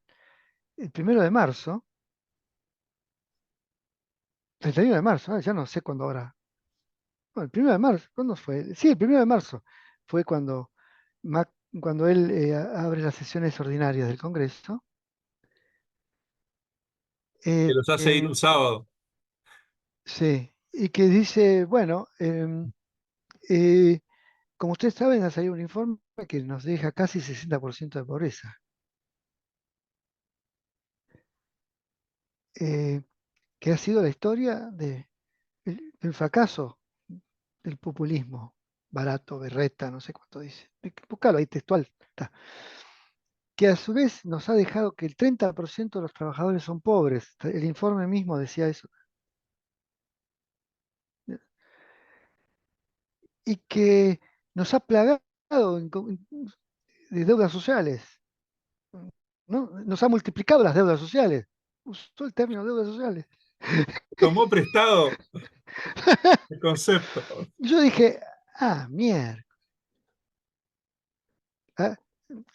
1 de marzo, 31 de marzo, ya no sé cuándo ahora. Bueno, el 1 de marzo, ¿cuándo fue? Sí, el 1 de marzo fue cuando él abre las sesiones ordinarias del Congreso. Que eh, los hace ir eh, un sábado. sí, y que dice, bueno, eh, como ustedes saben, ha salido un informe que nos deja casi 60% de pobreza, eh, que ha sido la historia del fracaso del populismo barato, berreta, no sé cuánto dice. Búscalo ahí textual. Está. Que a su vez nos ha dejado que el 30% de los trabajadores son pobres. El informe mismo decía eso. Y que nos ha plagado de deudas sociales, ¿no? Nos ha multiplicado las deudas sociales. Usó el término deudas sociales. Tomó prestado el concepto. Y yo dije, mierda. Ah,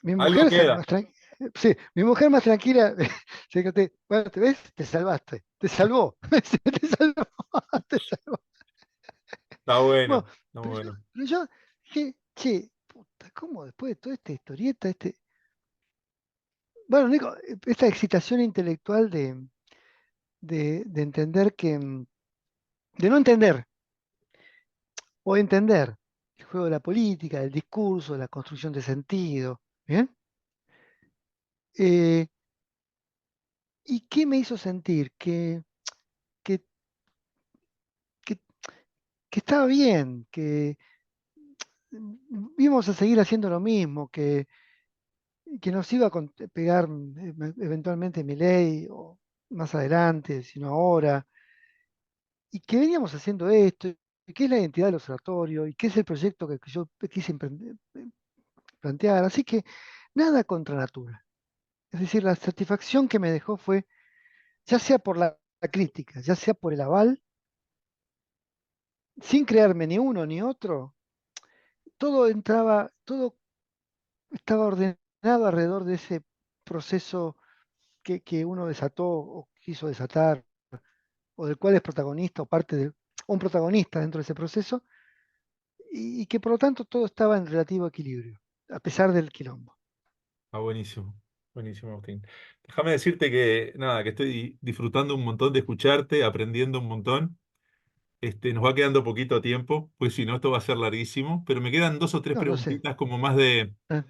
mi Algo mujer queda. más tranquila. Sí, mi mujer más tranquila. Fíjate, bueno, ¿te ves? Te salvaste. Te salvó. Te salvó. Te salvó. Está Bueno, bueno, está pero yo, bueno. pero yo dije, che, puta, ¿cómo después de toda esta historieta, bueno, Nico, esta excitación intelectual de entender de no entender o entender el juego de la política, del discurso, de la construcción de sentido, ¿bien? Eh, ¿Y qué me hizo sentir? Que, que- que estaba bien, que íbamos a seguir haciendo lo mismo, que nos iba a pegar eventualmente Milei o más adelante, sino ahora, y que veníamos haciendo esto, y qué es la identidad del observatorio, y qué es el proyecto que yo quise plantear. Así que nada contra natura. Es decir, la satisfacción que me dejó fue, ya sea por la crítica, ya sea por el aval, sin crearme ni uno ni otro, todo estaba ordenado alrededor de ese proceso que uno desató o quiso desatar, o del cual es protagonista o parte de un protagonista dentro de ese proceso, y que por lo tanto todo estaba en relativo equilibrio, a pesar del quilombo. Está buenísimo. Buenísimo, Agustín. Déjame decirte que nada, que estoy disfrutando un montón de escucharte, aprendiendo un montón. Nos va quedando poquito tiempo, pues si no, esto va a ser larguísimo, pero me quedan dos o tres No, no sé. preguntitas como más de, Eh,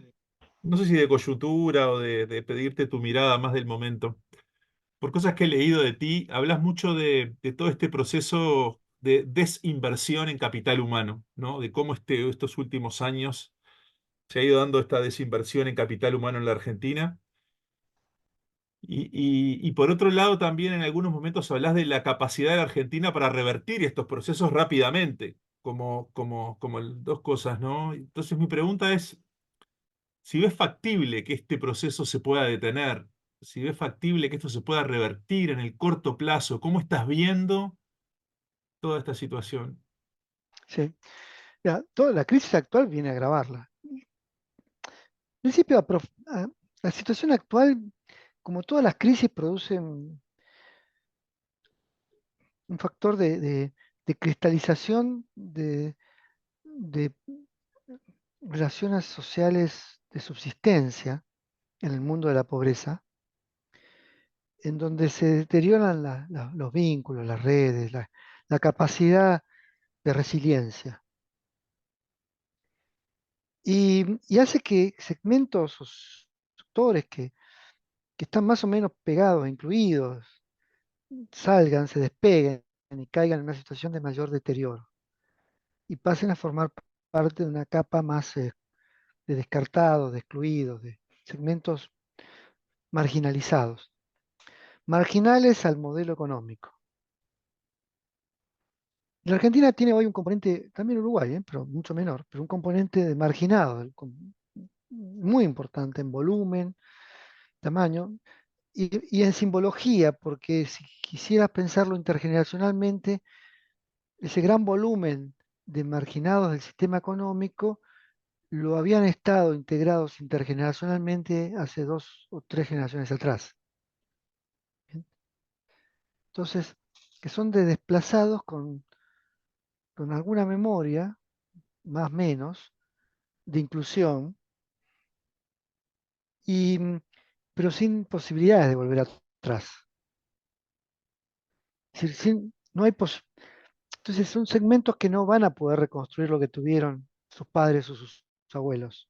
no sé si de coyuntura o de pedirte tu mirada más del momento. por cosas que he leído de ti, hablas mucho de todo este proceso de desinversión en capital humano, ¿no? De cómo estos últimos años se ha ido dando esta desinversión en capital humano en la Argentina. Y por otro lado, también en algunos momentos hablas de la capacidad de la Argentina para revertir estos procesos rápidamente, dos cosas, ¿no? Entonces mi pregunta es, si ves factible que este proceso se pueda detener, si ves factible que esto se pueda revertir en el corto plazo, ¿cómo estás viendo toda esta situación? Sí. Ya, toda la crisis actual viene a agravarla. En principio, la situación actual, como todas las crisis, produce un factor de cristalización de relaciones sociales de subsistencia en el mundo de la pobreza, en donde se deterioran los vínculos, las redes, la capacidad de resiliencia. Y hace que segmentos o sectores que están más o menos pegados, incluidos, salgan, se despeguen y caigan en una situación de mayor deterioro y pasen a formar parte de una capa más de descartados, de excluidos, de segmentos marginalizados, marginales al modelo económico. La Argentina tiene hoy un componente, también Uruguay, pero mucho menor, pero un componente de marginado, muy importante en volumen, tamaño y en simbología, porque si quisieras pensarlo intergeneracionalmente, ese gran volumen de marginados del sistema económico lo habían estado integrados intergeneracionalmente hace 2 o 3 generaciones atrás. Entonces, que son de desplazados con alguna memoria, más o menos, de inclusión, y, pero sin posibilidades de volver atrás. Es decir, no hay entonces son segmentos que no van a poder reconstruir lo que tuvieron sus padres o sus abuelos.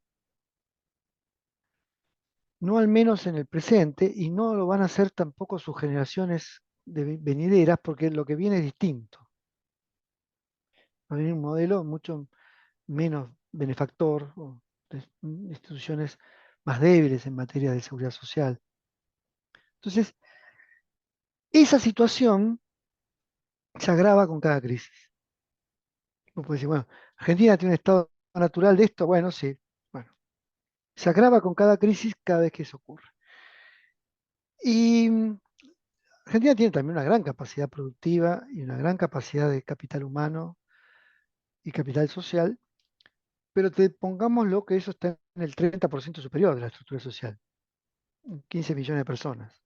No al menos en el presente, y no lo van a hacer tampoco sus generaciones venideras, porque lo que viene es distinto. Va a venir un modelo mucho menos benefactor, o de instituciones más débiles en materia de seguridad social. Entonces, esa situación se agrava con cada crisis. Uno puede decir, bueno, Argentina tiene un estado natural de esto, bueno, sí, bueno, se agrava con cada crisis cada vez que eso ocurre. Y Argentina tiene también una gran capacidad productiva y una gran capacidad de capital humano y capital social, pero pongamos lo que eso está en el 30% superior de la estructura social, 15 millones de personas,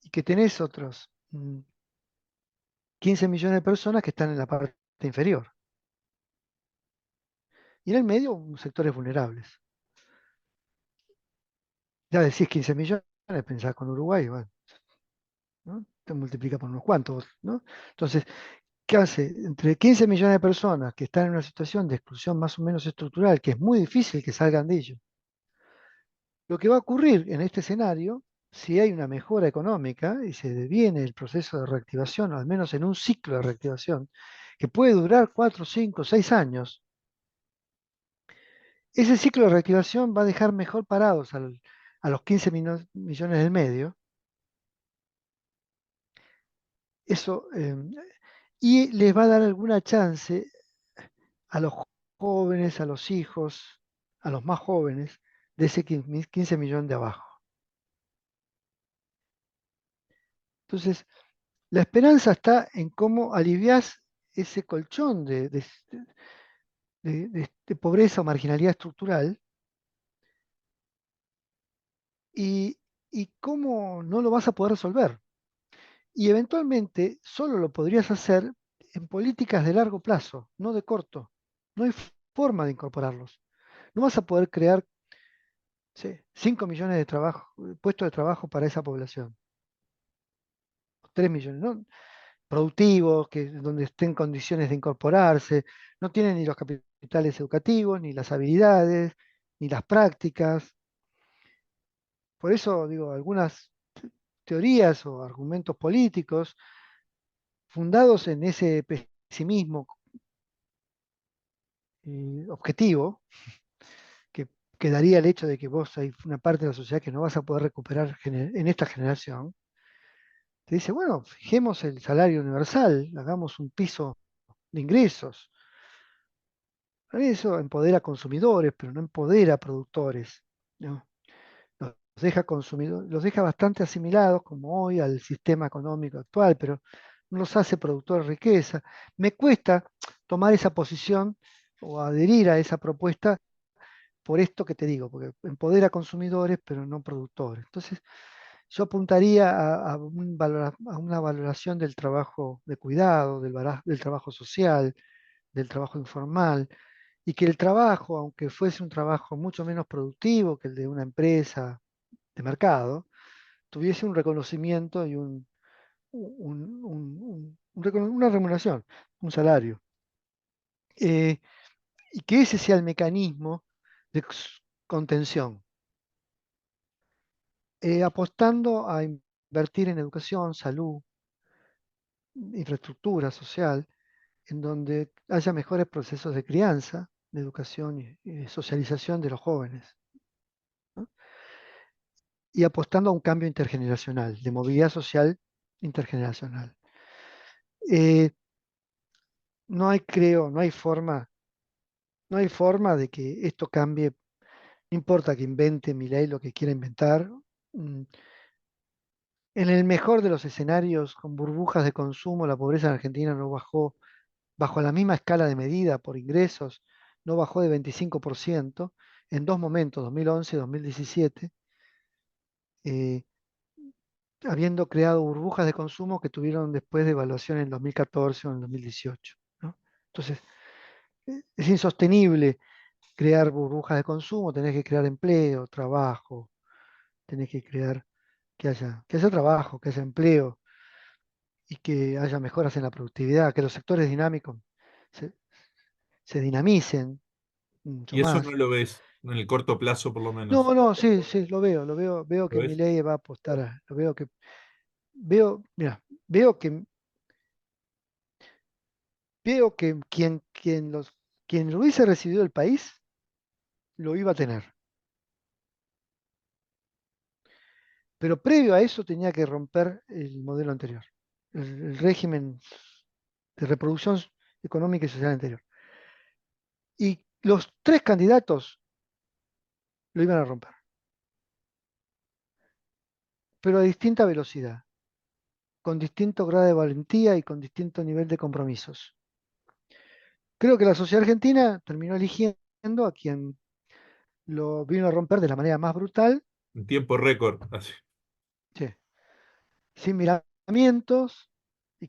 y que tenés otros 15 millones de personas que están en la parte inferior, y en el medio sectores vulnerables. Ya decís 15 millones, pensás con Uruguay, bueno, ¿no? Te multiplica por unos cuantos, ¿no? Entonces, ¿qué hace? Entre 15 millones de personas que están en una situación de exclusión más o menos estructural, que es muy difícil que salgan de ello. Lo que va a ocurrir en este escenario, si hay una mejora económica y se deviene el proceso de reactivación, o al menos en un ciclo de reactivación, que puede durar 4, 5, 6 años, ese ciclo de reactivación va a dejar mejor parados a los 15 millones del medio. Eso, y les va a dar alguna chance a los jóvenes, a los hijos, a los más jóvenes de ese 15 millones de abajo. Entonces, la esperanza está en cómo aliviás ese colchón de pobreza o marginalidad estructural y, y cómo no lo vas a poder resolver. Y eventualmente solo lo podrías hacer en políticas de largo plazo, no de corto. No hay forma de incorporarlos. No vas a poder crear, sí, 5 millones de puestos de trabajo para esa población, 3 millones, ¿no? Productivos, donde estén en condiciones de incorporarse, no tienen ni los capitales educativos, ni las habilidades, ni las prácticas. Por eso digo, algunas teorías o argumentos políticos fundados en ese pesimismo objetivo, que, que daría el hecho de que vos hay una parte de la sociedad que no vas a poder recuperar en esta generación, te dice, bueno, fijemos el salario universal, hagamos un piso de ingresos. A mí eso empodera a consumidores, pero no empodera a productores, ¿no? Los deja bastante asimilados, como hoy, al sistema económico actual, pero no los hace productores de riqueza. Me cuesta tomar esa posición o adherir a esa propuesta por esto que te digo, porque empodera a consumidores, pero no productores. Entonces, yo apuntaría a una valoración del trabajo de cuidado, del trabajo social, del trabajo informal, y que el trabajo, aunque fuese un trabajo mucho menos productivo que el de una empresa de mercado, tuviese un reconocimiento y una remuneración, un salario. Eh, y que ese sea el mecanismo de contención, apostando a invertir en educación, salud, infraestructura social, en donde haya mejores procesos de crianza, de educación y de socialización de los jóvenes, ¿no? Y apostando a un cambio intergeneracional, de movilidad social intergeneracional. Eh, no hay, creo, no hay forma de que esto cambie, no importa que invente Milei lo que quiera inventar. mm, En el mejor de los escenarios, con burbujas de consumo, la pobreza en Argentina no bajó bajo la misma escala de medida por ingresos, no bajó de 25% en dos momentos, 2011 y 2017, eh, habiendo creado burbujas de consumo que tuvieron después de evaluación en 2014 o en 2018, ¿no? Entonces, es insostenible crear burbujas de consumo, tenés que crear empleo, trabajo, tenés que crear que haya trabajo, que haya empleo y que haya mejoras en la productividad, que los sectores dinámicos se, se dinamicen mucho Y eso más. no lo ves en el corto plazo, por lo menos. No, no, sí, sí, veo ¿Lo que ves? Milei va a apostar, mira, veo que, veo que quien lo hubiese recibido el país, lo iba a tener. Pero previo a eso tenía que romper el modelo anterior, el régimen de reproducción económica y social anterior. Y los tres candidatos lo iban a romper, pero a distinta velocidad, con distinto grado de valentía y con distinto nivel de compromisos. Creo que la sociedad argentina terminó eligiendo a quien lo vino a romper de la manera más brutal, En tiempo récord, así. sí, sin miramientos y,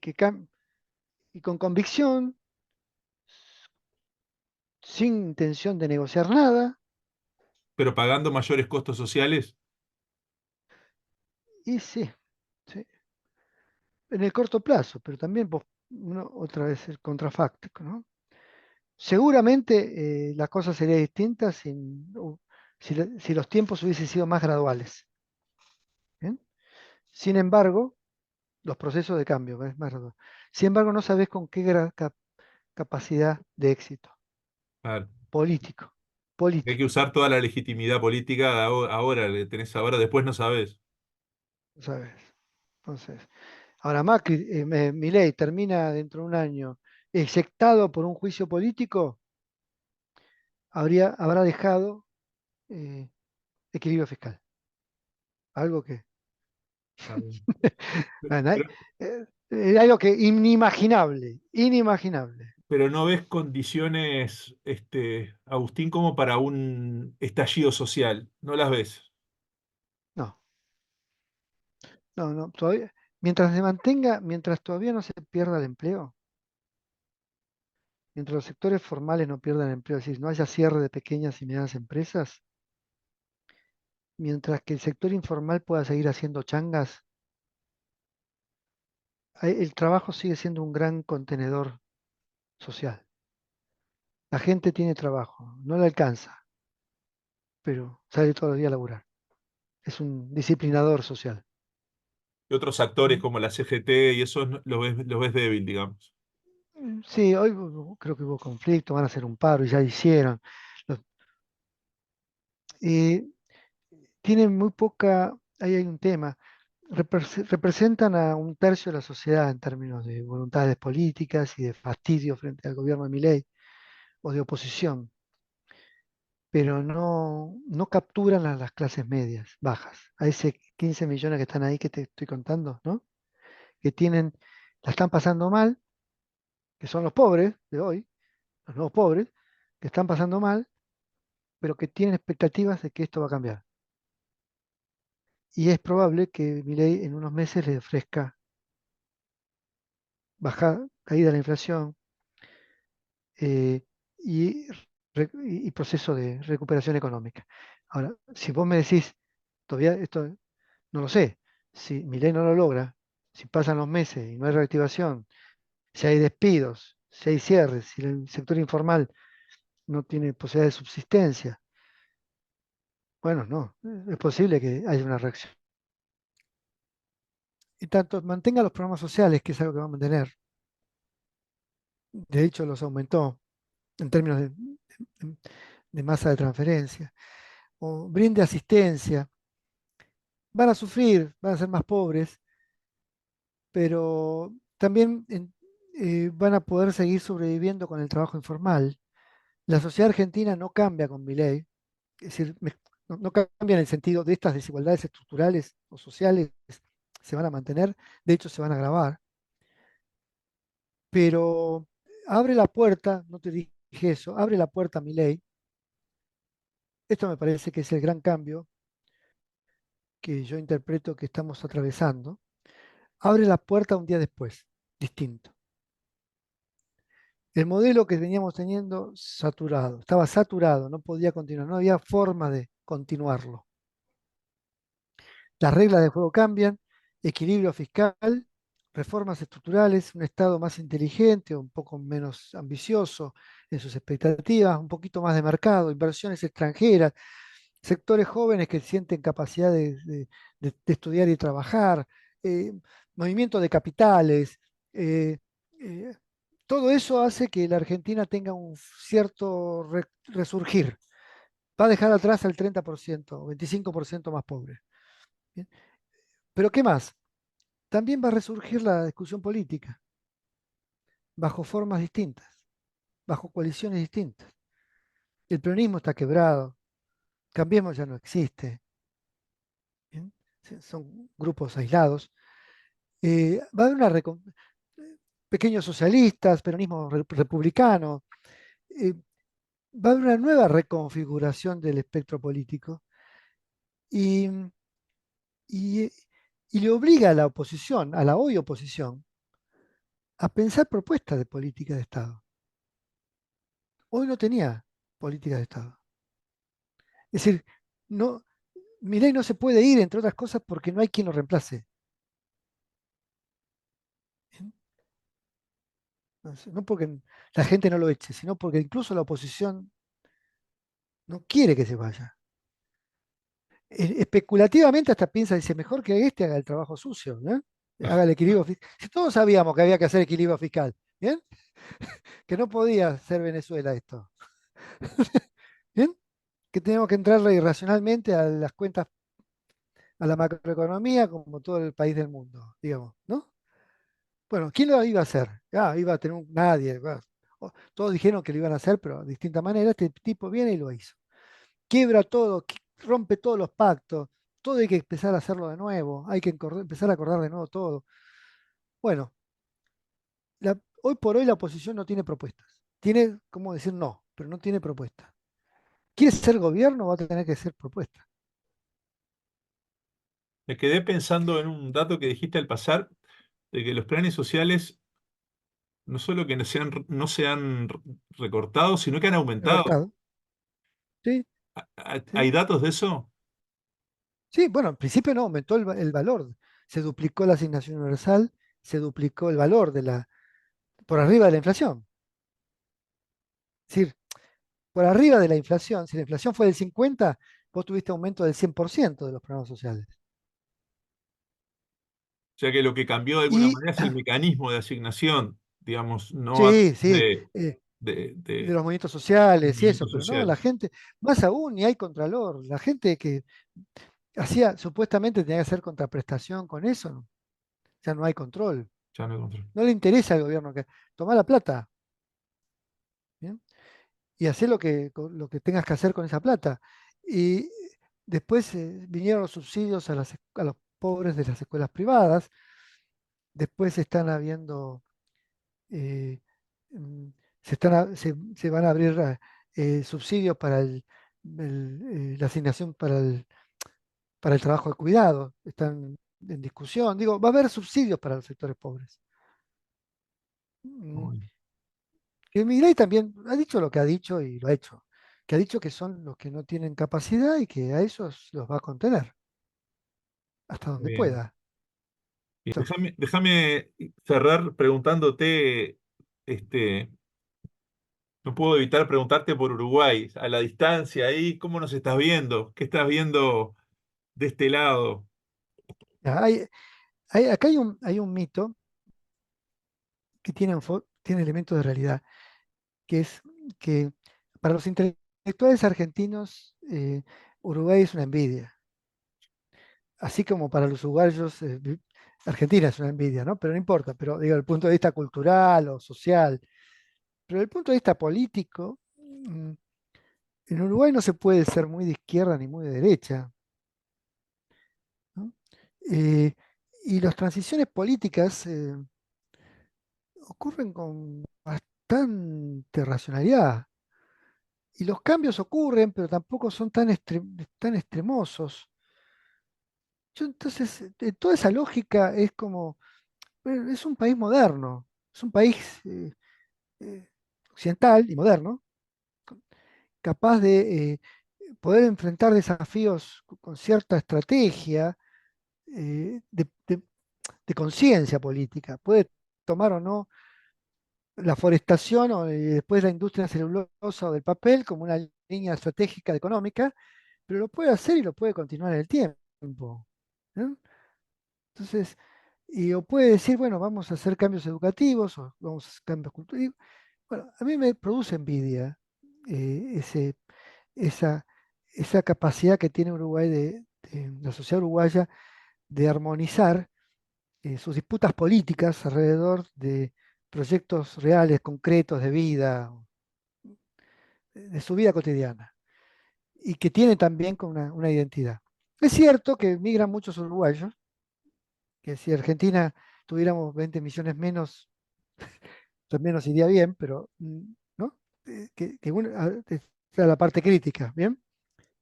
y con convicción, sin intención de negociar nada, Pero pagando mayores costos sociales. y sí, sí, en el corto plazo, pero también otra vez el contrafáctico, ¿no? Seguramente las cosas serían distintas si los tiempos hubiesen sido más graduales. ¿Bien? Sin embargo, los procesos de cambio, es más gradual. Sin embargo, no sabes con qué capacidad de éxito Claro. político, Hay que político, usar toda la legitimidad política ahora, que tenés ahora, después no sabés. ¿no sabes? Entonces, ahora Macri, Milei termina dentro de un año exectado por un juicio político, habrá dejado eh, equilibrio fiscal, algo que Está bien. bueno, Pero, algo que inimaginable, inimaginable. pero no ves condiciones, Agustín, como para un estallido social. No las ves. No, no, no, todavía, mientras todavía no se pierda el empleo, mientras los sectores formales no pierdan empleo, es decir, no haya cierre de pequeñas y medianas empresas, mientras que el sector informal pueda seguir haciendo changas, el trabajo sigue siendo un gran contenedor social. La gente tiene trabajo, no le alcanza, pero sale todos los días a laburar. Es un disciplinador social. Y otros actores ¿Mm? como la CGT y eso lo ves débil, digamos. Sí, hoy creo que hubo conflicto, van a hacer un paro y ya hicieron. Los- y tienen muy poca, ahí hay un tema, representan a un tercio de la sociedad en términos de voluntades políticas y de fastidio frente al gobierno de Milei o de oposición, pero no capturan a las clases medias, bajas, a ese 15 millones que están ahí que te estoy contando, ¿no? Que tienen, la están pasando mal, que son los pobres de hoy, los nuevos pobres, que están pasando mal, pero que tienen expectativas de que esto va a cambiar. Y es probable que Milei en unos meses le ofrezca baja, caída de la inflación, eh, y, y proceso de recuperación económica. Ahora, si vos me decís, todavía esto no lo sé, si Milei no lo logra, si pasan los meses y no hay reactivación, si hay despidos, si hay cierres, si el sector informal no tiene posibilidad de subsistencia, bueno, no, es posible que haya una reacción. Y tanto mantenga los programas sociales, que es algo que va a mantener, de hecho los aumentó en términos de masa de transferencia, o brinde asistencia, van a sufrir, van a ser más pobres, pero también van a poder seguir sobreviviendo con el trabajo informal. La sociedad argentina no cambia con mi ley, es decir, no cambia en el sentido de estas desigualdades estructurales o sociales, se van a mantener, de hecho se van a agravar, pero abre la puerta, no te dije eso, abre la puerta a mi ley. Esto me parece que es el gran cambio que yo interpreto que estamos atravesando. Abre la puerta un día después, distinto. El modelo que veníamos teniendo saturado, estaba saturado, no podía continuar, no había forma de continuarlo. Las reglas de juego cambian, equilibrio fiscal, reformas estructurales, un Estado más inteligente, un poco menos ambicioso en sus expectativas, un poquito más de mercado, inversiones extranjeras, sectores jóvenes que sienten capacidad de estudiar y trabajar, eh, movimiento de capitales. eh, eh, Todo eso hace que la Argentina tenga un cierto resurgir. Va a dejar atrás al 30% o 25% más pobre. ¿Bien? Pero ¿qué más? También va a resurgir la discusión política, bajo formas distintas, bajo coaliciones distintas. El peronismo está quebrado, Cambiemos ya no existe. ¿Bien? Son grupos aislados. Va a haber pequeños socialistas, peronismo republicano. eh, Va a haber una nueva reconfiguración del espectro político y, y- y le obliga a la oposición, a la hoy oposición, a pensar propuestas de política de Estado. Hoy no tenía política de Estado. Es decir, no, Milei no se puede ir, entre otras cosas, porque no hay quien lo reemplace. No porque la gente no lo eche, sino porque incluso la oposición no quiere que se vaya. Especulativamente hasta piensa, dice, mejor que este haga el trabajo sucio, ¿no? Haga el equilibrio fiscal. Si todos sabíamos que había que hacer equilibrio fiscal, ¿bien? Que no podía ser Venezuela esto, ¿bien? Que teníamos que entrarle irracionalmente a las cuentas, a la macroeconomía, como todo el país del mundo, digamos, ¿no? Bueno, ¿quién lo iba a hacer? Iba a tener nadie. Todos dijeron que lo iban a hacer, pero de distinta manera. Este tipo viene y lo hizo. Quiebra todo, rompe todos los pactos, todo hay que empezar a hacerlo de nuevo, hay que empezar a acordar de nuevo todo. Bueno, hoy por hoy la oposición no tiene propuestas. Tiene, como decir no, pero no tiene propuestas. ¿Quiere ser gobierno? Va a tener que ser propuesta. Me quedé pensando en un dato que dijiste al pasar, de que los planes sociales no solo que no se han recortado, sino que han aumentado. Recortado. Sí, ¿Hay sí. datos de eso? Sí, bueno, en principio no, aumentó el valor. Se duplicó la asignación universal, se duplicó el valor por arriba de la inflación. Es decir, por arriba de la inflación, si la inflación fue del 50, vos tuviste aumento del 100% de los programas sociales. sea que lo que cambió de alguna Y manera es el mecanismo de asignación, digamos, no a sí, través sí, de de los movimientos sociales y eso, movimientos pero no, la sociales. gente, más aún, ni hay contralor, la gente que hacía, supuestamente tenía que hacer contraprestación con eso, ¿no? Ya no hay control, Ya no hay control. no le interesa al gobierno que toma la plata, ¿bien? Y hacer lo que tengas que hacer con esa plata. Y después vinieron los subsidios a los pobres de las escuelas privadas, después están habiendo, eh, mm, se van a abrir subsidios para la asignación para el trabajo de cuidado, están en discusión. Digo, va a haber subsidios para los sectores pobres. Mm, Bueno, Que Milei también ha dicho lo que ha dicho y lo ha hecho, que ha dicho que son los que no tienen capacidad y que a esos los va a contener hasta donde bien. pueda. Y Esto- déjame cerrar preguntándote, este, no puedo evitar preguntarte por Uruguay, a la distancia ahí, ¿cómo nos estás viendo? ¿Qué estás viendo de este lado? Ya, acá hay un mito que tiene elementos de realidad, que es que para los intelectuales argentinos Uruguay es una envidia, así como para los uruguayos Argentina es una envidia, ¿no? Pero no importa, pero digo, desde el punto de vista cultural o social, pero desde el punto de vista político, en Uruguay no se puede ser muy de izquierda ni muy de derecha, ¿no? Eh, y las transiciones políticas ocurren con bastante racionalidad. Y los cambios ocurren, pero tampoco son tan extremosos. Yo entonces, toda esa lógica es como, bueno, es un país moderno, es un país eh, occidental y moderno, capaz de poder enfrentar desafíos con cierta estrategia, de conciencia política. Puede tomar o no la forestación o después la industria celulosa o del papel como una línea estratégica económica, pero lo puede hacer y lo puede continuar en el tiempo, ¿no? Entonces, o puede decir, bueno, vamos a hacer cambios educativos o vamos a hacer cambios culturales. Bueno, a mí me produce envidia eh, ese, esa, esa capacidad que tiene Uruguay de la sociedad uruguaya de armonizar sus disputas políticas alrededor de proyectos reales, concretos de vida, de su vida cotidiana, y que tiene también con una identidad. Es cierto que migran muchos uruguayos, que si Argentina tuviéramos 20 millones menos, también nos iría bien, pero ¿no? Esta es la parte crítica, ¿bien?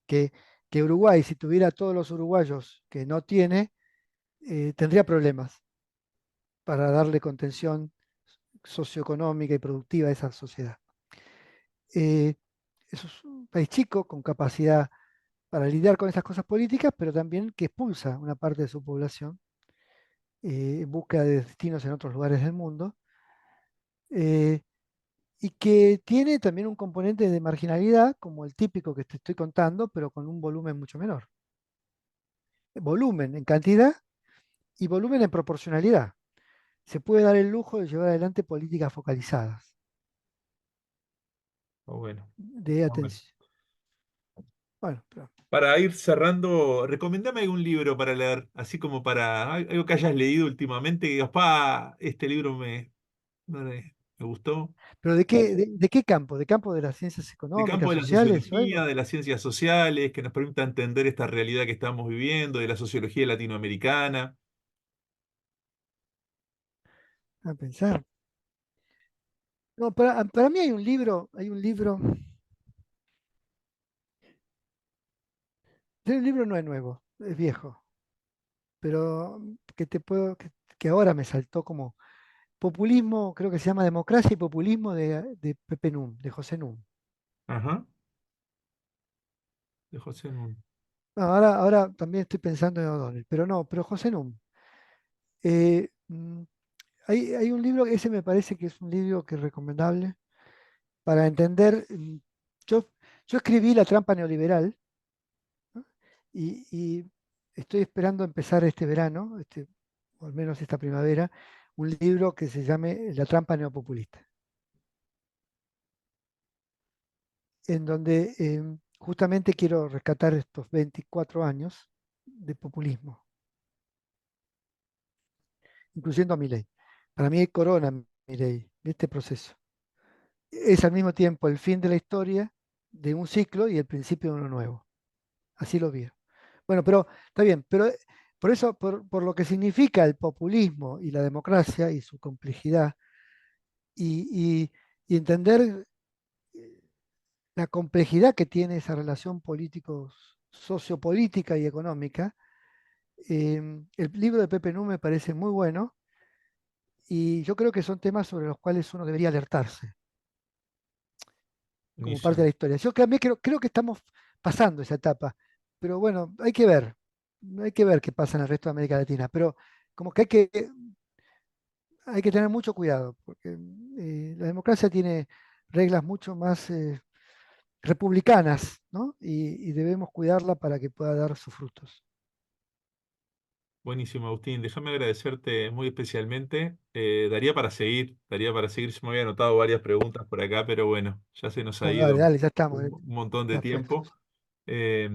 Que, que Uruguay, si tuviera todos los uruguayos que no tiene, tendría problemas para darle contención socioeconómica y productiva a esa sociedad. Eh, es un país chico, con capacidad para lidiar con estas cosas políticas, pero también que expulsa una parte de su población en busca de destinos en otros lugares del mundo, eh, y que tiene también un componente de marginalidad, como el típico que te estoy contando, pero con un volumen mucho menor. Volumen en cantidad y volumen en proporcionalidad. Se puede dar el lujo de llevar adelante políticas focalizadas Oh, bueno, de oh, bueno. atención. Bueno, pero Para ir cerrando, recomendame algún libro para leer, así como para algo que hayas leído últimamente, que digas, pa, este libro me gustó. ¿de qué campo? ¿De campo de las ciencias De campo económicas, de la sociales o sociología, algo? de las ciencias sociales, que nos permita entender esta realidad que estamos viviendo, de la sociología latinoamericana. A pensar. No, para mí hay un libro, el libro no es nuevo, es viejo, pero que ahora me saltó como populismo, creo que se llama Democracia y Populismo de Pepe Num, de José Num. Ajá, de José Núñez. No, ahora también estoy pensando en O'Donnell, pero no, pero José Num. Eh, mm, hay un libro, ese me parece que es un libro que es recomendable para entender. Yo, yo escribí La trampa neoliberal, ¿no? Y estoy esperando empezar este verano, o al menos esta primavera, un libro que se llame La trampa neopopulista, en donde justamente quiero rescatar estos 24 años de populismo, incluyendo a Milei. Para mí corona Milei de este proceso. Es al mismo tiempo el fin de la historia de un ciclo y el principio de uno nuevo. Así lo vi. Bueno, pero está bien, pero por eso, por lo que significa el populismo y la democracia y su complejidad, y, y entender la complejidad que tiene esa relación político, sociopolítica y económica, el libro de Pepe Nu me parece muy bueno y yo creo que son temas sobre los cuales uno debería alertarse como parte de Buenísimo. la historia. Yo también creo que estamos pasando esa etapa, pero bueno, hay que ver qué pasa en el resto de América Latina, pero como que hay que tener mucho cuidado, porque la democracia tiene reglas mucho más republicanas, ¿no? Y debemos cuidarla para que pueda dar sus frutos. Buenísimo, Agustín. Déjame agradecerte muy especialmente. Daría para seguir. Se me había anotado varias preguntas por acá, pero bueno, ya se nos ha Bueno, dale, ido dale, ya estamos, un montón de ya fue. tiempo. Eh,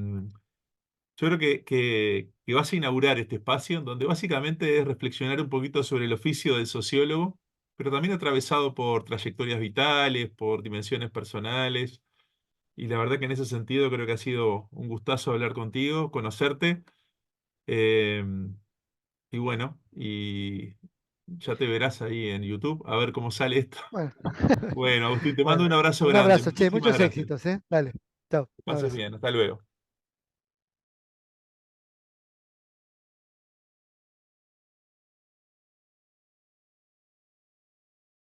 yo creo que vas a inaugurar este espacio en donde básicamente es reflexionar un poquito sobre el oficio del sociólogo, pero también atravesado por trayectorias vitales, por dimensiones personales. Y la verdad que en ese sentido creo que ha sido un gustazo hablar contigo, conocerte. Eh, y bueno, y ya te verás ahí en YouTube a ver cómo sale esto. Bueno, Bueno, Agustín, te mando bueno, un abrazo un grande. abrazo, che, Muchísimas muchos gracias. éxitos, ¿eh? Dale, chao, Que un pases abrazo. bien. Hasta luego.